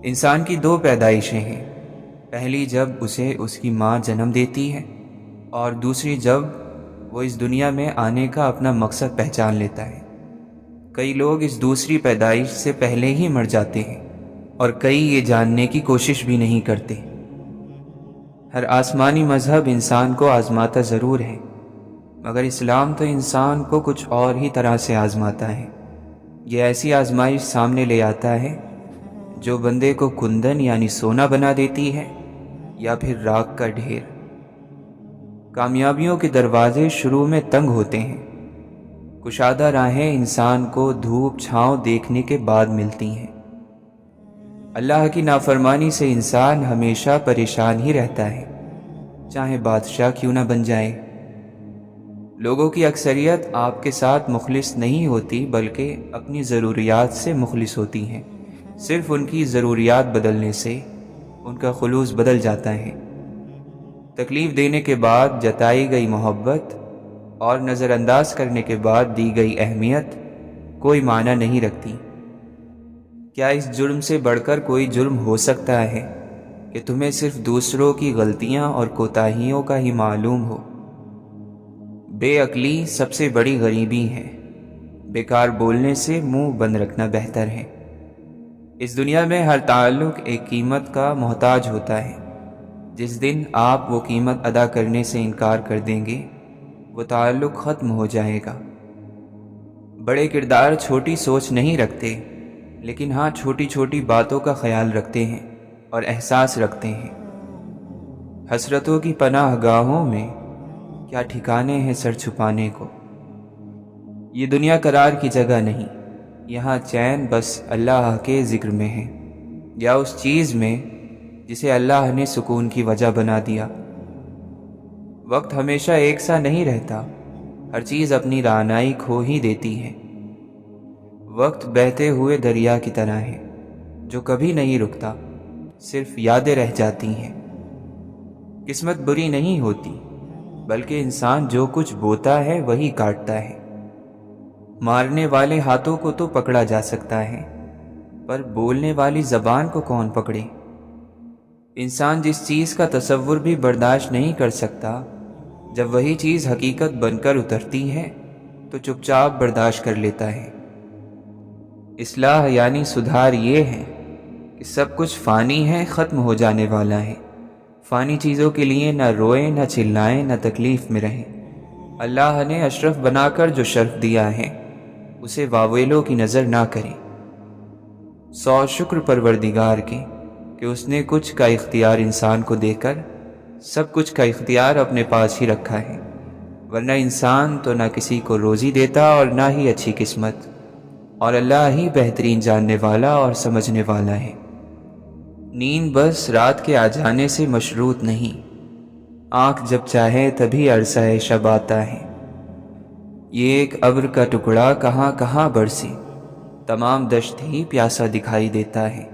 انسان کی دو پیدائشیں ہیں، پہلی جب اسے اس کی ماں جنم دیتی ہے، اور دوسری جب وہ اس دنیا میں آنے کا اپنا مقصد پہچان لیتا ہے۔ کئی لوگ اس دوسری پیدائش سے پہلے ہی مر جاتے ہیں اور کئی یہ جاننے کی کوشش بھی نہیں کرتے۔ ہر آسمانی مذہب انسان کو آزماتا ضرور ہے، مگر اسلام تو انسان کو کچھ اور ہی طرح سے آزماتا ہے۔ یہ ایسی آزمائش سامنے لے آتا ہے جو بندے کو کندن یعنی سونا بنا دیتی ہے یا پھر راکھ کا ڈھیر۔ کامیابیوں کے دروازے شروع میں تنگ ہوتے ہیں، کشادہ راہیں انسان کو دھوپ چھاؤں دیکھنے کے بعد ملتی ہیں۔ اللہ کی نافرمانی سے انسان ہمیشہ پریشان ہی رہتا ہے، چاہے بادشاہ کیوں نہ بن جائے۔ لوگوں کی اکثریت آپ کے ساتھ مخلص نہیں ہوتی بلکہ اپنی ضروریات سے مخلص ہوتی ہیں۔ صرف ان کی ضروریات بدلنے سے ان کا خلوص بدل جاتا ہے۔ تکلیف دینے کے بعد جتائی گئی محبت اور نظر انداز کرنے کے بعد دی گئی اہمیت کوئی معنی نہیں رکھتی۔ کیا اس جرم سے بڑھ کر کوئی جرم ہو سکتا ہے کہ تمہیں صرف دوسروں کی غلطیاں اور کوتاہیوں کا ہی معلوم ہو؟ بے عقلی سب سے بڑی غریبی ہے۔ بیکار بولنے سے منہ بند رکھنا بہتر ہے۔ اس دنیا میں ہر تعلق ایک قیمت کا محتاج ہوتا ہے۔ جس دن آپ وہ قیمت ادا کرنے سے انکار کر دیں گے وہ تعلق ختم ہو جائے گا۔ بڑے کردار چھوٹی سوچ نہیں رکھتے، لیکن ہاں چھوٹی چھوٹی باتوں کا خیال رکھتے ہیں اور احساس رکھتے ہیں۔ حسرتوں کی پناہ گاہوں میں کیا ٹھکانے ہیں سر چھپانے کو۔ یہ دنیا قرار کی جگہ نہیں، یہاں چین بس اللہ کے ذکر میں ہے، یا اس چیز میں جسے اللہ نے سکون کی وجہ بنا دیا۔ وقت ہمیشہ ایک سا نہیں رہتا، ہر چیز اپنی رعنائی کھو ہی دیتی ہے۔ وقت بہتے ہوئے دریا کی طرح ہے جو کبھی نہیں رکتا، صرف یادیں رہ جاتی ہیں۔ قسمت بری نہیں ہوتی، بلکہ انسان جو کچھ بوتا ہے وہی کاٹتا ہے۔ مارنے والے ہاتھوں کو تو پکڑا جا سکتا ہے، پر بولنے والی زبان کو کون پکڑے؟ انسان جس چیز کا تصور بھی برداشت نہیں کر سکتا، جب وہی چیز حقیقت بن کر اترتی ہے تو چپ چاپ برداشت کر لیتا ہے۔ اصلاح یعنی سدھار یہ ہے کہ سب کچھ فانی ہے، ختم ہو جانے والا ہے۔ فانی چیزوں کے لیے نہ روئیں، نہ چلائیں، نہ تکلیف میں رہیں۔ اللہ نے اشرف بنا کر جو شرف دیا ہے اسے واویلوں کی نظر نہ کریں۔ 100 شکر پروردگار کے کہ اس نے کچھ کا اختیار انسان کو دے کر سب کچھ کا اختیار اپنے پاس ہی رکھا ہے، ورنہ انسان تو نہ کسی کو روزی دیتا اور نہ ہی اچھی قسمت، اور اللہ ہی بہترین جاننے والا اور سمجھنے والا ہے۔ نیند بس رات کے آ جانے سے مشروط نہیں، آنکھ جب چاہے تبھی عرصہ شب آتا ہے۔ یہ ایک ابر کا ٹکڑا کہاں کہاں برسے، تمام دشت ہی پیاسا دکھائی دیتا ہے۔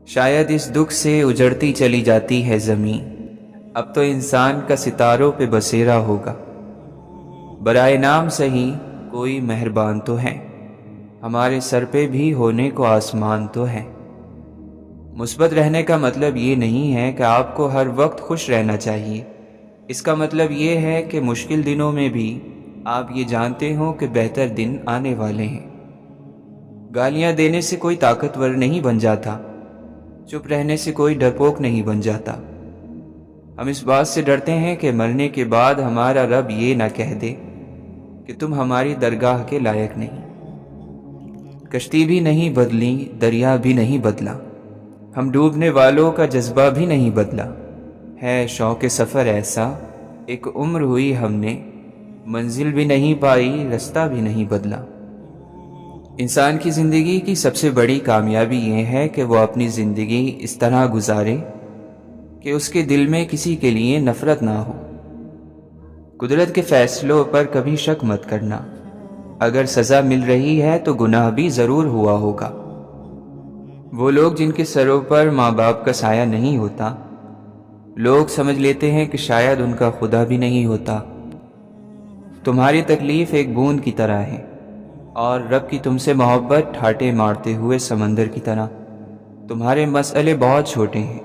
شاید اس دکھ سے اجڑتی چلی جاتی ہے زمین، اب تو انسان کا ستاروں پہ بسیرا ہوگا۔ برائے نام سہی کوئی مہربان تو ہے، ہمارے سر پہ بھی ہونے کو آسمان تو ہے۔ مثبت رہنے کا مطلب یہ نہیں ہے کہ آپ کو ہر وقت خوش رہنا چاہیے، اس کا مطلب یہ ہے کہ مشکل دنوں میں بھی آپ یہ جانتے ہوں کہ بہتر دن آنے والے ہیں۔ گالیاں دینے سے کوئی طاقتور نہیں بن جاتا، چپ رہنے سے کوئی ڈرپوک نہیں بن جاتا۔ ہم اس بات سے ڈرتے ہیں کہ مرنے کے بعد ہمارا رب یہ نہ کہہ دے کہ تم ہماری درگاہ کے لائق نہیں۔ کشتی بھی نہیں بدلی، دریا بھی نہیں بدلا، ہم ڈوبنے والوں کا جذبہ بھی نہیں بدلا۔ ہے شوق سفر ایسا، ایک عمر ہوئی ہم نے، منزل بھی نہیں پائی، رستہ بھی نہیں بدلا۔ انسان کی زندگی کی سب سے بڑی کامیابی یہ ہے کہ وہ اپنی زندگی اس طرح گزارے کہ اس کے دل میں کسی کے لیے نفرت نہ ہو۔ قدرت کے فیصلوں پر کبھی شک مت کرنا، اگر سزا مل رہی ہے تو گناہ بھی ضرور ہوا ہوگا۔ وہ لوگ جن کے سروں پر ماں باپ کا سایہ نہیں ہوتا، لوگ سمجھ لیتے ہیں کہ شاید ان کا خدا بھی نہیں ہوتا۔ تمہاری تکلیف ایک بوند کی طرح ہے اور رب کی تم سے محبت ٹھاٹے مارتے ہوئے سمندر کی طرح۔ تمہارے مسئلے بہت چھوٹے ہیں،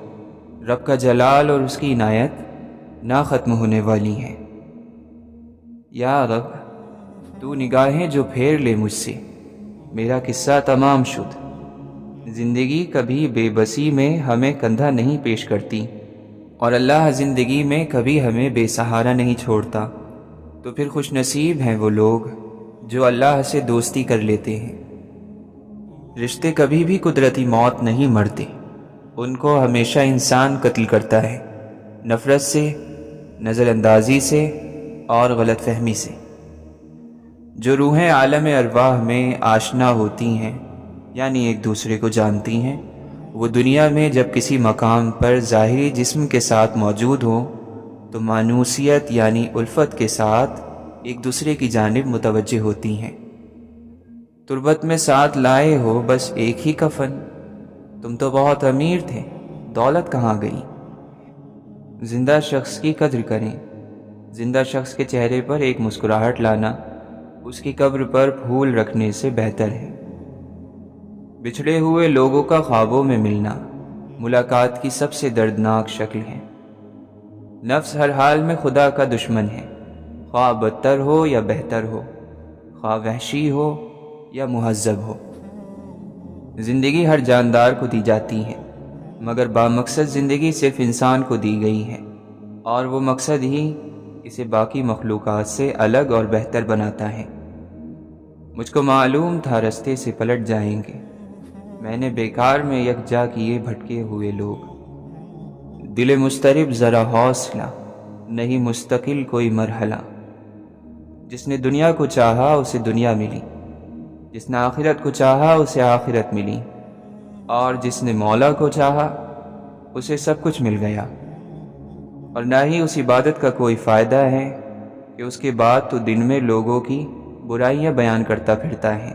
رب کا جلال اور اس کی عنایت نہ ختم ہونے والی ہیں۔ یا رب، تو نگاہیں جو پھیر لے مجھ سے، میرا قصہ تمام شد۔ زندگی کبھی بے بسی میں ہمیں کندھا نہیں پیش کرتی، اور اللہ زندگی میں کبھی ہمیں بے سہارا نہیں چھوڑتا۔ تو پھر خوش نصیب ہیں وہ لوگ جو اللہ سے دوستی کر لیتے ہیں۔ رشتے کبھی بھی قدرتی موت نہیں مرتے، ان کو ہمیشہ انسان قتل کرتا ہے، نفرت سے، نظر اندازی سے اور غلط فہمی سے۔ جو روحیں عالم ارواح میں آشنا ہوتی ہیں، یعنی ایک دوسرے کو جانتی ہیں، وہ دنیا میں جب کسی مقام پر ظاہری جسم کے ساتھ موجود ہوں تو مانوسیت یعنی الفت کے ساتھ ایک دوسرے کی جانب متوجہ ہوتی ہیں۔ تربت میں ساتھ لائے ہو بس ایک ہی کفن، تم تو بہت امیر تھے، دولت کہاں گئی؟ زندہ شخص کی قدر کریں، زندہ شخص کے چہرے پر ایک مسکراہٹ لانا اس کی قبر پر پھول رکھنے سے بہتر ہے۔ بچھڑے ہوئے لوگوں کا خوابوں میں ملنا ملاقات کی سب سے دردناک شکل ہے۔ نفس ہر حال میں خدا کا دشمن ہے، خواہ بدتر ہو یا بہتر ہو، خواہ وحشی ہو یا مہذب ہو۔ زندگی ہر جاندار کو دی جاتی ہے، مگر بامقصد زندگی صرف انسان کو دی گئی ہے، اور وہ مقصد ہی اسے باقی مخلوقات سے الگ اور بہتر بناتا ہے۔ مجھ کو معلوم تھا رستے سے پلٹ جائیں گے، میں نے بیکار میں یکجا کیے بھٹکے ہوئے لوگ۔ دل مضطرب ذرا حوصلہ، نہیں مستقل کوئی مرحلہ۔ جس نے دنیا کو چاہا اسے دنیا ملی، جس نے آخرت کو چاہا اسے آخرت ملی، اور جس نے مولا کو چاہا اسے سب کچھ مل گیا۔ اور نہ ہی اس عبادت کا کوئی فائدہ ہے کہ اس کے بعد تو دن میں لوگوں کی برائیاں بیان کرتا پھرتا ہے۔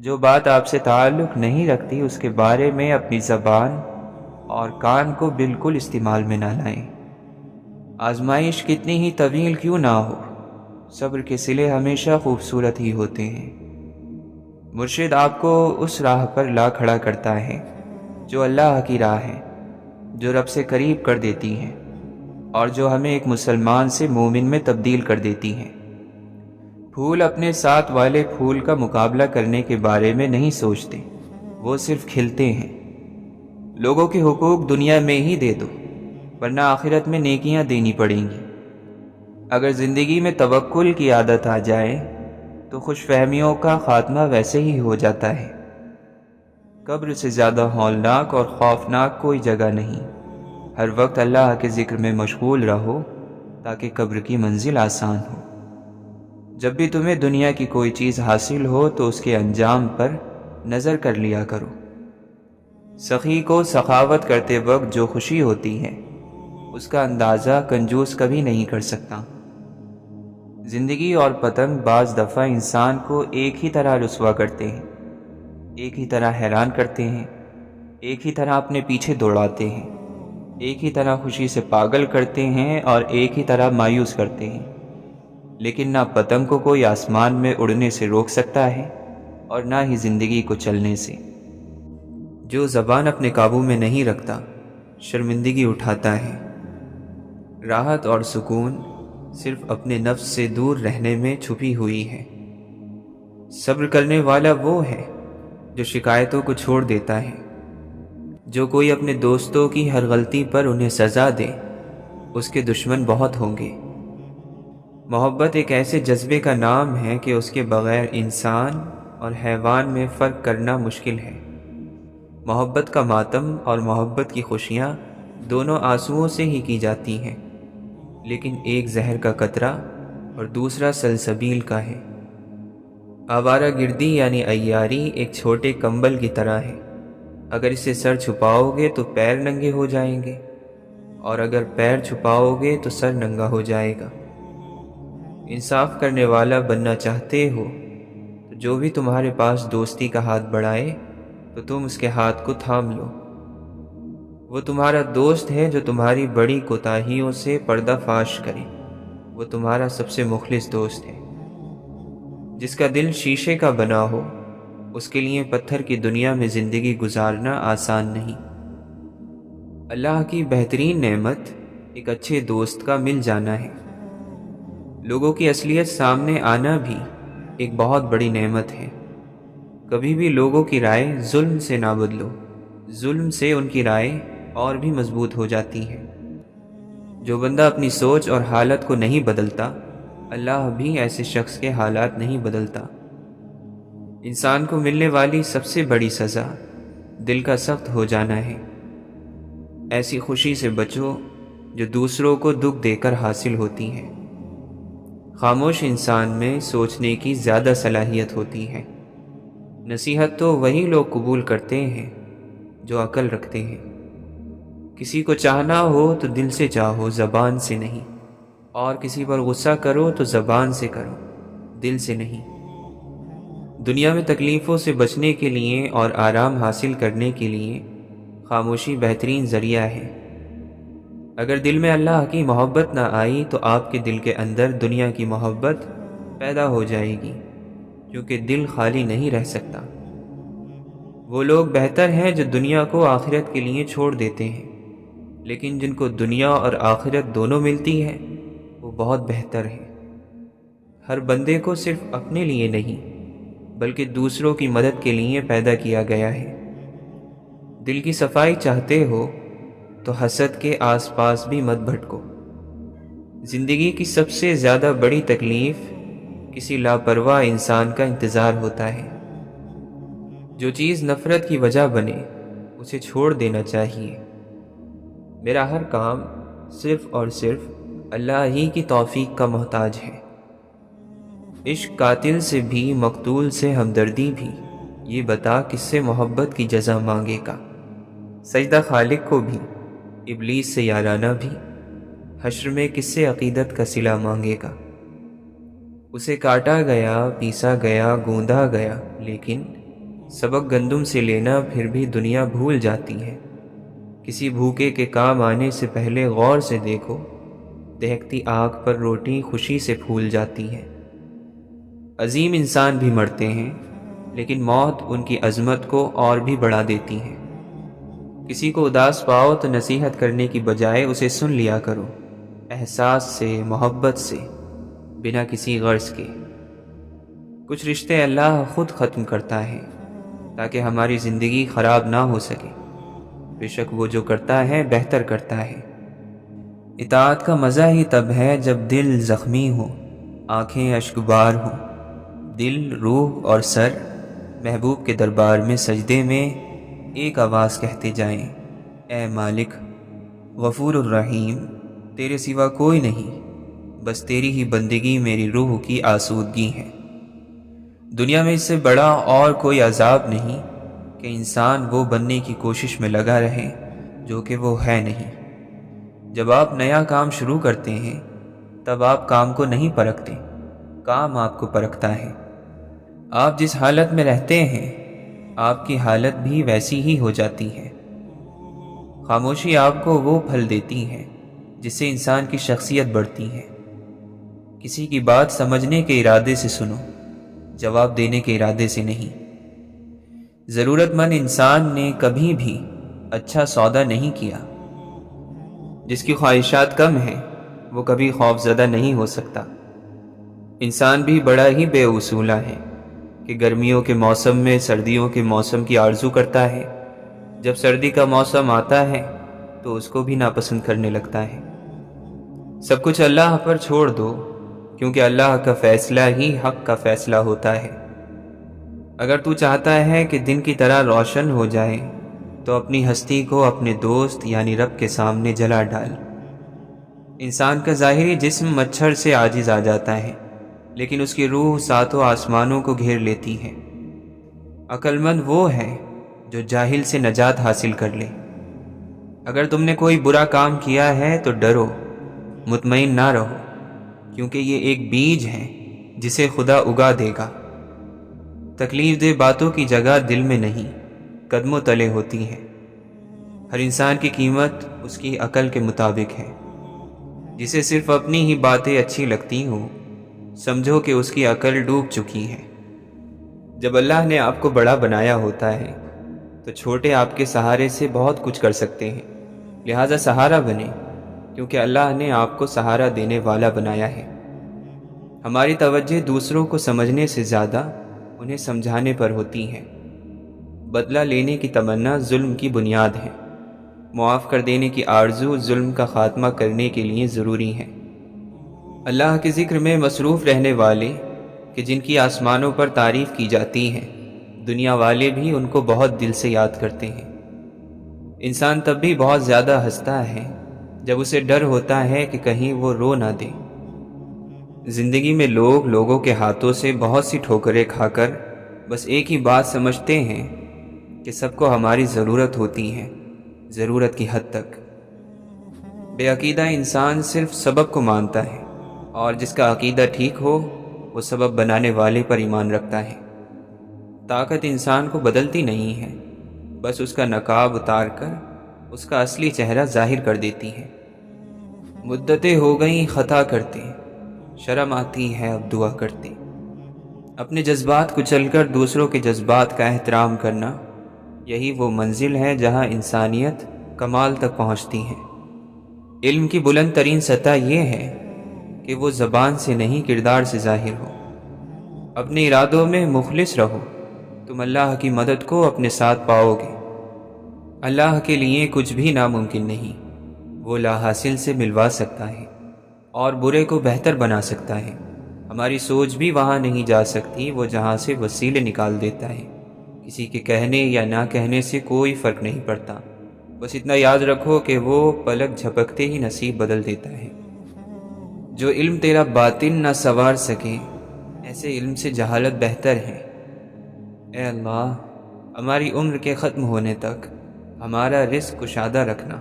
جو بات آپ سے تعلق نہیں رکھتی اس کے بارے میں اپنی زبان اور کان کو بالکل استعمال میں نہ لائیں۔ آزمائش کتنی ہی طویل کیوں نہ ہو، صبر کے صلے ہمیشہ خوبصورت ہی ہوتے ہیں۔ مرشد آپ کو اس راہ پر لا کھڑا کرتا ہے جو اللہ کی راہ ہے، جو رب سے قریب کر دیتی ہے اور جو ہمیں ایک مسلمان سے مومن میں تبدیل کر دیتی ہے۔ پھول اپنے ساتھ والے پھول کا مقابلہ کرنے کے بارے میں نہیں سوچتے، وہ صرف کھلتے ہیں۔ لوگوں کے حقوق دنیا میں ہی دے دو، ورنہ آخرت میں نیکیاں دینی پڑیں گی۔ اگر زندگی میں توکل کی عادت آ جائے تو خوش فہمیوں کا خاتمہ ویسے ہی ہو جاتا ہے۔ قبر سے زیادہ ہولناک اور خوفناک کوئی جگہ نہیں۔ ہر وقت اللہ کے ذکر میں مشغول رہو تاکہ قبر کی منزل آسان ہو۔ جب بھی تمہیں دنیا کی کوئی چیز حاصل ہو تو اس کے انجام پر نظر کر لیا کرو۔ سخی کو سخاوت کرتے وقت جو خوشی ہوتی ہے اس کا اندازہ کنجوس کبھی نہیں کر سکتا۔ زندگی اور پتنگ بعض دفعہ انسان کو ایک ہی طرح رسوا کرتے ہیں، ایک ہی طرح حیران کرتے ہیں، ایک ہی طرح اپنے پیچھے دوڑاتے ہیں، ایک ہی طرح خوشی سے پاگل کرتے ہیں اور ایک ہی طرح مایوس کرتے ہیں۔ لیکن نہ پتنگ کو کوئی آسمان میں اڑنے سے روک سکتا ہے اور نہ ہی زندگی کو چلنے سے۔ جو زبان اپنے قابو میں نہیں رکھتا شرمندگی اٹھاتا ہے۔ راحت اور سکون صرف اپنے نفس سے دور رہنے میں چھپی ہوئی ہے۔ صبر کرنے والا وہ ہے جو شکایتوں کو چھوڑ دیتا ہے۔ جو کوئی اپنے دوستوں کی ہر غلطی پر انہیں سزا دے اس کے دشمن بہت ہوں گے۔ محبت ایک ایسے جذبے کا نام ہے کہ اس کے بغیر انسان اور حیوان میں فرق کرنا مشکل ہے۔ محبت کا ماتم اور محبت کی خوشیاں دونوں آنسوؤں سے ہی کی جاتی ہیں، لیکن ایک زہر کا قطرہ اور دوسرا سلسبیل کا ہے۔ آوارہ گردی یعنی عیاری ایک چھوٹے کمبل کی طرح ہے۔ اگر اسے سر چھپاؤ گے تو پیر ننگے ہو جائیں گے، اور اگر پیر چھپاؤ گے تو سر ننگا ہو جائے گا۔ انصاف کرنے والا بننا چاہتے ہو تو جو بھی تمہارے پاس دوستی کا ہاتھ بڑھائے تو تم اس کے ہاتھ کو تھام لو۔ وہ تمہارا دوست ہے جو تمہاری بڑی کوتاہیوں سے پردہ فاش کرے، وہ تمہارا سب سے مخلص دوست ہے۔ جس کا دل شیشے کا بنا ہو اس کے لیے پتھر کی دنیا میں زندگی گزارنا آسان نہیں۔ اللہ کی بہترین نعمت ایک اچھے دوست کا مل جانا ہے۔ لوگوں کی اصلیت سامنے آنا بھی ایک بہت بڑی نعمت ہے۔ کبھی بھی لوگوں کی رائے ظلم سے نہ بدلو، ظلم سے ان کی رائے اور بھی مضبوط ہو جاتی ہے۔ جو بندہ اپنی سوچ اور حالت کو نہیں بدلتا، اللہ بھی ایسے شخص کے حالات نہیں بدلتا۔ انسان کو ملنے والی سب سے بڑی سزا دل کا سخت ہو جانا ہے۔ ایسی خوشی سے بچو جو دوسروں کو دکھ دے کر حاصل ہوتی ہے۔ خاموش انسان میں سوچنے کی زیادہ صلاحیت ہوتی ہے۔ نصیحت تو وہی لوگ قبول کرتے ہیں جو عقل رکھتے ہیں۔ کسی کو چاہنا ہو تو دل سے چاہو، زبان سے نہیں، اور کسی پر غصہ کرو تو زبان سے کرو، دل سے نہیں۔ دنیا میں تکلیفوں سے بچنے کے لیے اور آرام حاصل کرنے کے لیے خاموشی بہترین ذریعہ ہے۔ اگر دل میں اللہ کی محبت نہ آئی تو آپ کے دل کے اندر دنیا کی محبت پیدا ہو جائے گی، کیونکہ دل خالی نہیں رہ سکتا۔ وہ لوگ بہتر ہیں جو دنیا کو آخرت کے لیے چھوڑ دیتے ہیں، لیکن جن کو دنیا اور آخرت دونوں ملتی ہے وہ بہت بہتر ہیں۔ ہر بندے کو صرف اپنے لیے نہیں بلکہ دوسروں کی مدد کے لیے پیدا کیا گیا ہے۔ دل کی صفائی چاہتے ہو تو حسد کے آس پاس بھی مت بھٹکو۔ زندگی کی سب سے زیادہ بڑی تکلیف کسی لاپرواہ انسان کا انتظار ہوتا ہے۔ جو چیز نفرت کی وجہ بنے اسے چھوڑ دینا چاہیے۔ میرا ہر کام صرف اور صرف اللہ ہی کی توفیق کا محتاج ہے۔ عشق قاتل سے بھی، مقتول سے ہمدردی بھی، یہ بتا کس سے محبت کی جزا مانگے گا۔ سجدہ خالق کو بھی، ابلیس سے یارانہ بھی، حشر میں کس سے عقیدت کا صلہ مانگے گا۔ اسے کاٹا گیا، پیسا گیا، گوندا گیا، لیکن سبق گندم سے لینا پھر بھی دنیا بھول جاتی ہے۔ کسی بھوکے کے کام آنے سے پہلے غور سے دیکھو، دہکتی آگ پر روٹی خوشی سے پھول جاتی ہے۔ عظیم انسان بھی مرتے ہیں، لیکن موت ان کی عظمت کو اور بھی بڑھا دیتی ہے۔ کسی کو اداس پاؤ تو نصیحت کرنے کی بجائے اسے سن لیا کرو، احساس سے، محبت سے، بنا کسی غرض کے۔ کچھ رشتے اللہ خود ختم کرتا ہے تاکہ ہماری زندگی خراب نہ ہو سکے۔ بے شک وہ جو کرتا ہے بہتر کرتا ہے۔ اطاعت کا مزہ ہی تب ہے جب دل زخمی ہو، آنکھیں اشکبار ہوں، دل، روح اور سر محبوب کے دربار میں سجدے میں ایک آواز کہتے جائیں، اے مالک، غفور الرحیم، تیرے سوا کوئی نہیں، بس تیری ہی بندگی میری روح کی آسودگی ہے۔ دنیا میں اس سے بڑا اور کوئی عذاب نہیں کہ انسان وہ بننے کی کوشش میں لگا رہے جو کہ وہ ہے نہیں۔ جب آپ نیا کام شروع کرتے ہیں تب آپ کام کو نہیں پرکھتے، کام آپ کو پرکھتا ہے۔ آپ جس حالت میں رہتے ہیں آپ کی حالت بھی ویسی ہی ہو جاتی ہے۔ خاموشی آپ کو وہ پھل دیتی ہے جس سے انسان کی شخصیت بڑھتی ہے۔ کسی کی بات سمجھنے کے ارادے سے سنو، جواب دینے کے ارادے سے نہیں۔ ضرورت مند انسان نے کبھی بھی اچھا سودا نہیں کیا۔ جس کی خواہشات کم ہیں وہ کبھی خوف زدہ نہیں ہو سکتا۔ انسان بھی بڑا ہی بے اصولہ ہے کہ گرمیوں کے موسم میں سردیوں کے موسم کی آرزو کرتا ہے، جب سردی کا موسم آتا ہے تو اس کو بھی ناپسند کرنے لگتا ہے۔ سب کچھ اللہ پر چھوڑ دو، کیونکہ اللہ کا فیصلہ ہی حق کا فیصلہ ہوتا ہے۔ اگر تو چاہتا ہے کہ دن کی طرح روشن ہو جائے تو اپنی ہستی کو اپنے دوست یعنی رب کے سامنے جلا ڈال۔ انسان کا ظاہری جسم مچھر سے عاجز آ جاتا ہے، لیکن اس کی روح ساتوں آسمانوں کو گھیر لیتی ہے۔ عقل مند وہ ہے جو جاہل سے نجات حاصل کر لے۔ اگر تم نے کوئی برا کام کیا ہے تو ڈرو، مطمئن نہ رہو، کیونکہ یہ ایک بیج ہے جسے خدا اگا دے گا۔ تکلیف دہ باتوں کی جگہ دل میں نہیں، قدموں تلے ہوتی ہے۔ ہر انسان کی قیمت اس کی عقل کے مطابق ہے۔ جسے صرف اپنی ہی باتیں اچھی لگتی ہوں، سمجھو کہ اس کی عقل ڈوب چکی ہے۔ جب اللہ نے آپ کو بڑا بنایا ہوتا ہے تو چھوٹے آپ کے سہارے سے بہت کچھ کر سکتے ہیں، لہٰذا سہارا بنے، کیونکہ اللہ نے آپ کو سہارا دینے والا بنایا ہے۔ ہماری توجہ دوسروں کو سمجھنے سے زیادہ انہیں سمجھانے پر ہوتی ہے۔ بدلہ لینے کی تمنا ظلم کی بنیاد ہے۔ معاف کر دینے کی آرزو ظلم کا خاتمہ کرنے کے لیے ضروری ہے۔ اللہ کے ذکر میں مصروف رہنے والے کہ جن کی آسمانوں پر تعریف کی جاتی ہے، دنیا والے بھی ان کو بہت دل سے یاد کرتے ہیں۔ انسان تب بھی بہت زیادہ ہنستا ہے جب اسے ڈر ہوتا ہے کہ کہیں وہ رو نہ دے۔ زندگی میں لوگ لوگوں کے ہاتھوں سے بہت سی ٹھوکریں کھا کر بس ایک ہی بات سمجھتے ہیں کہ سب کو ہماری ضرورت ہوتی ہے، ضرورت کی حد تک۔ بے عقیدہ انسان صرف سبب کو مانتا ہے، اور جس کا عقیدہ ٹھیک ہو وہ سبب بنانے والے پر ایمان رکھتا ہے۔ طاقت انسان کو بدلتی نہیں ہے، بس اس کا نقاب اتار کر اس کا اصلی چہرہ ظاہر کر دیتی ہے۔ مدتیں ہو گئیں خطا کرتے، شرم آتی ہے اب دعا کرتے۔ اپنے جذبات کو چل کر دوسروں کے جذبات کا احترام کرنا، یہی وہ منزل ہے جہاں انسانیت کمال تک پہنچتی ہے۔ علم کی بلند ترین سطح یہ ہے کہ وہ زبان سے نہیں کردار سے ظاہر ہو۔ اپنے ارادوں میں مخلص رہو، تم اللہ کی مدد کو اپنے ساتھ پاؤ گے۔ اللہ کے لیے کچھ بھی ناممکن نہیں، وہ لا حاصل سے ملوا سکتا ہے اور برے کو بہتر بنا سکتا ہے۔ ہماری سوچ بھی وہاں نہیں جا سکتی، وہ جہاں سے وسیلے نکال دیتا ہے۔ کسی کے کہنے یا نہ کہنے سے کوئی فرق نہیں پڑتا، بس اتنا یاد رکھو کہ وہ پلک جھپکتے ہی نصیب بدل دیتا ہے۔ جو علم تیرا باطن نہ سنوار سکے، ایسے علم سے جہالت بہتر ہے۔ اے اللہ، ہماری عمر کے ختم ہونے تک ہمارا رزق کشادہ رکھنا۔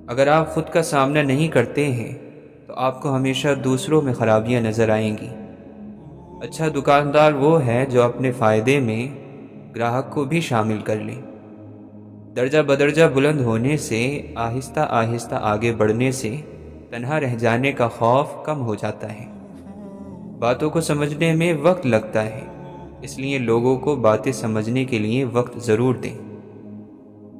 اگر آپ خود کا سامنا نہیں کرتے ہیں تو آپ کو ہمیشہ دوسروں میں خرابیاں نظر آئیں گی۔ اچھا دکاندار وہ ہے جو اپنے فائدے میں گراہک کو بھی شامل کر لیں۔ درجہ بدرجہ بلند ہونے سے، آہستہ آہستہ آگے بڑھنے سے تنہا رہ جانے کا خوف کم ہو جاتا ہے۔ باتوں کو سمجھنے میں وقت لگتا ہے، اس لیے لوگوں کو باتیں سمجھنے کے لیے وقت ضرور دیں۔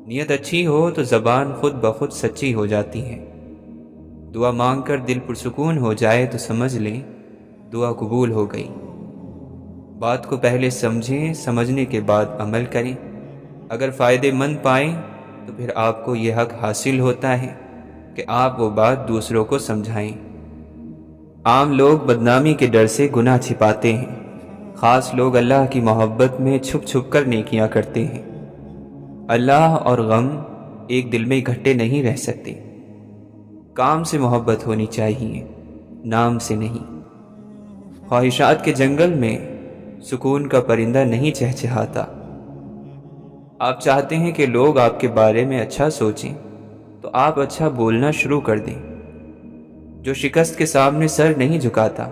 نیت اچھی ہو تو زبان خود بخود سچی ہو جاتی ہے۔ دعا مانگ کر دل پرسکون ہو جائے تو سمجھ لیں دعا قبول ہو گئی۔ بات کو پہلے سمجھیں، سمجھنے کے بعد عمل کریں۔ اگر فائدے مند پائیں تو پھر آپ کو یہ حق حاصل ہوتا ہے کہ آپ وہ بات دوسروں کو سمجھائیں۔ عام لوگ بدنامی کے ڈر سے گناہ چھپاتے ہیں، خاص لوگ اللہ کی محبت میں چھپ چھپ کر نیکیاں کرتے ہیں۔ اللہ اور غم ایک دل میں اکٹھے نہیں رہ سکتے۔ کام سے محبت ہونی چاہیے، نام سے نہیں۔ خواہشات کے جنگل میں سکون کا پرندہ نہیں چہچہاتا۔ آپ چاہتے ہیں کہ لوگ آپ کے بارے میں اچھا سوچیں تو آپ اچھا بولنا شروع کر دیں۔ جو شکست کے سامنے سر نہیں جھکاتا،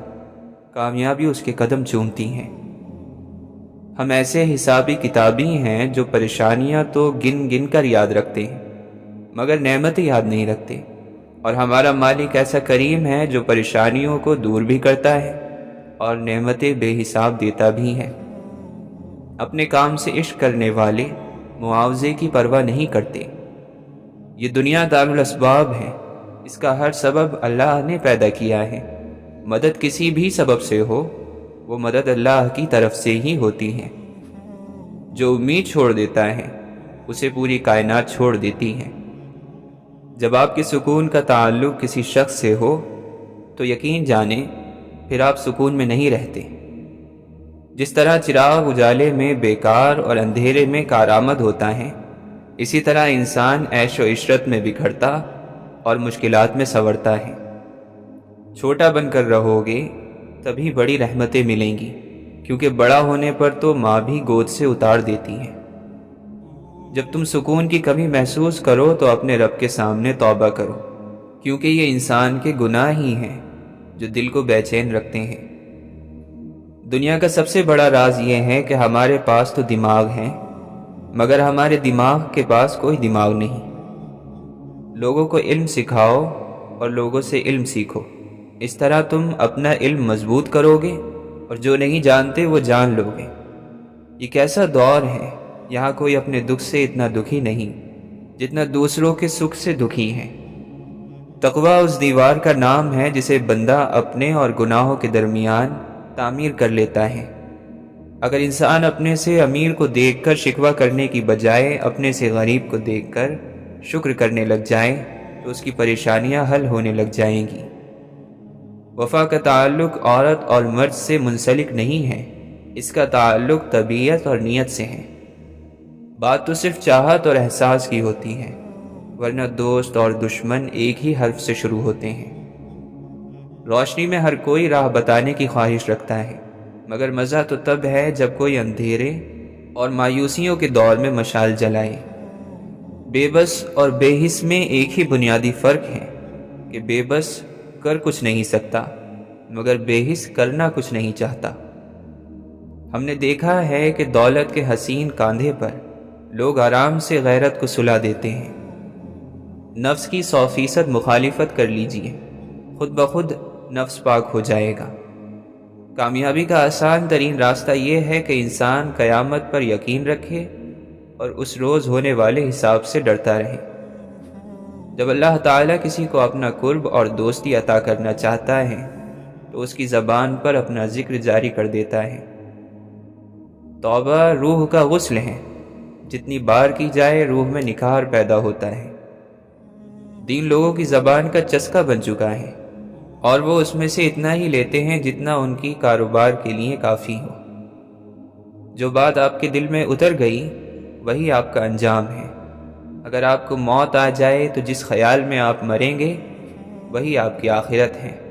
کامیابی اس کے قدم چومتی ہیں۔ ہم ایسے حسابی کتابی ہیں جو پریشانیاں تو گن گن کر یاد رکھتے ہیں مگر نعمتیں یاد نہیں رکھتے، اور ہمارا مالک ایسا کریم ہے جو پریشانیوں کو دور بھی کرتا ہے اور نعمتیں بے حساب دیتا بھی ہے۔ اپنے کام سے عشق کرنے والے معاوضے کی پرواہ نہیں کرتے۔ یہ دنیا دارالاسباب ہے، اس کا ہر سبب اللہ نے پیدا کیا ہے۔ مدد کسی بھی سبب سے ہو، وہ مدد اللہ کی طرف سے ہی ہوتی ہے۔ جو امید چھوڑ دیتا ہے اسے پوری کائنات چھوڑ دیتی ہے۔ جب آپ کے سکون کا تعلق کسی شخص سے ہو تو یقین جانیں پھر آپ سکون میں نہیں رہتے۔ جس طرح چراغ اجالے میں بیکار اور اندھیرے میں کارآمد ہوتا ہے، اسی طرح انسان عیش و عشرت میں بکھرتا اور مشکلات میں سنورتا ہے۔ چھوٹا بن کر رہو گے تبھی بڑی رحمتیں ملیں گی، کیونکہ بڑا ہونے پر تو ماں بھی گود سے اتار دیتی ہے۔ جب تم سکون کی کمی محسوس کرو تو اپنے رب کے سامنے توبہ کرو، کیونکہ یہ انسان کے گناہ ہی ہیں جو دل کو بے چین رکھتے ہیں۔ دنیا کا سب سے بڑا راز یہ ہے کہ ہمارے پاس تو دماغ ہیں مگر ہمارے دماغ کے پاس کوئی دماغ نہیں۔ لوگوں کو علم سکھاؤ اور لوگوں سے علم سیکھو، اس طرح تم اپنا علم مضبوط کرو گے اور جو نہیں جانتے وہ جان لو گے۔ یہ کیسا دور ہے، یہاں کوئی اپنے دکھ سے اتنا دکھی نہیں جتنا دوسروں کے سکھ سے دکھی ہے۔ تقویٰ اس دیوار کا نام ہے جسے بندہ اپنے اور گناہوں کے درمیان تعمیر کر لیتا ہے۔ اگر انسان اپنے سے امیر کو دیکھ کر شکوہ کرنے کی بجائے اپنے سے غریب کو دیکھ کر شکر کرنے لگ جائے تو اس کی پریشانیاں حل ہونے لگ جائیں گی۔ وفا کا تعلق عورت اور مرد سے منسلک نہیں ہے، اس کا تعلق طبیعت اور نیت سے ہے۔ بات تو صرف چاہت اور احساس کی ہوتی ہے، ورنہ دوست اور دشمن ایک ہی حرف سے شروع ہوتے ہیں۔ روشنی میں ہر کوئی راہ بتانے کی خواہش رکھتا ہے، مگر مزہ تو تب ہے جب کوئی اندھیرے اور مایوسیوں کے دور میں مشال جلائے۔ بے بس اور بے حس میں ایک ہی بنیادی فرق ہے کہ بے بس کر کچھ نہیں سکتا مگر بے حس کرنا کچھ نہیں چاہتا۔ ہم نے دیکھا ہے کہ دولت کے حسین کاندھے پر لوگ آرام سے غیرت کو سلا دیتے ہیں۔ نفس کی 100% مخالفت کر لیجئے، خود بخود نفس پاک ہو جائے گا۔ کامیابی کا آسان ترین راستہ یہ ہے کہ انسان قیامت پر یقین رکھے اور اس روز ہونے والے حساب سے ڈرتا رہے۔ جب اللہ تعالیٰ کسی کو اپنا قرب اور دوستی عطا کرنا چاہتا ہے تو اس کی زبان پر اپنا ذکر جاری کر دیتا ہے۔ توبہ روح کا غسل ہے، جتنی بار کی جائے روح میں نکھار پیدا ہوتا ہے۔ دین لوگوں کی زبان کا چسکا بن چکا ہے اور وہ اس میں سے اتنا ہی لیتے ہیں جتنا ان کی کاروبار کے لیے کافی ہو۔ جو بات آپ کے دل میں اتر گئی وہی آپ کا انجام ہے۔ اگر آپ کو موت آ جائے تو جس خیال میں آپ مریں گے وہی آپ کی آخرت ہے۔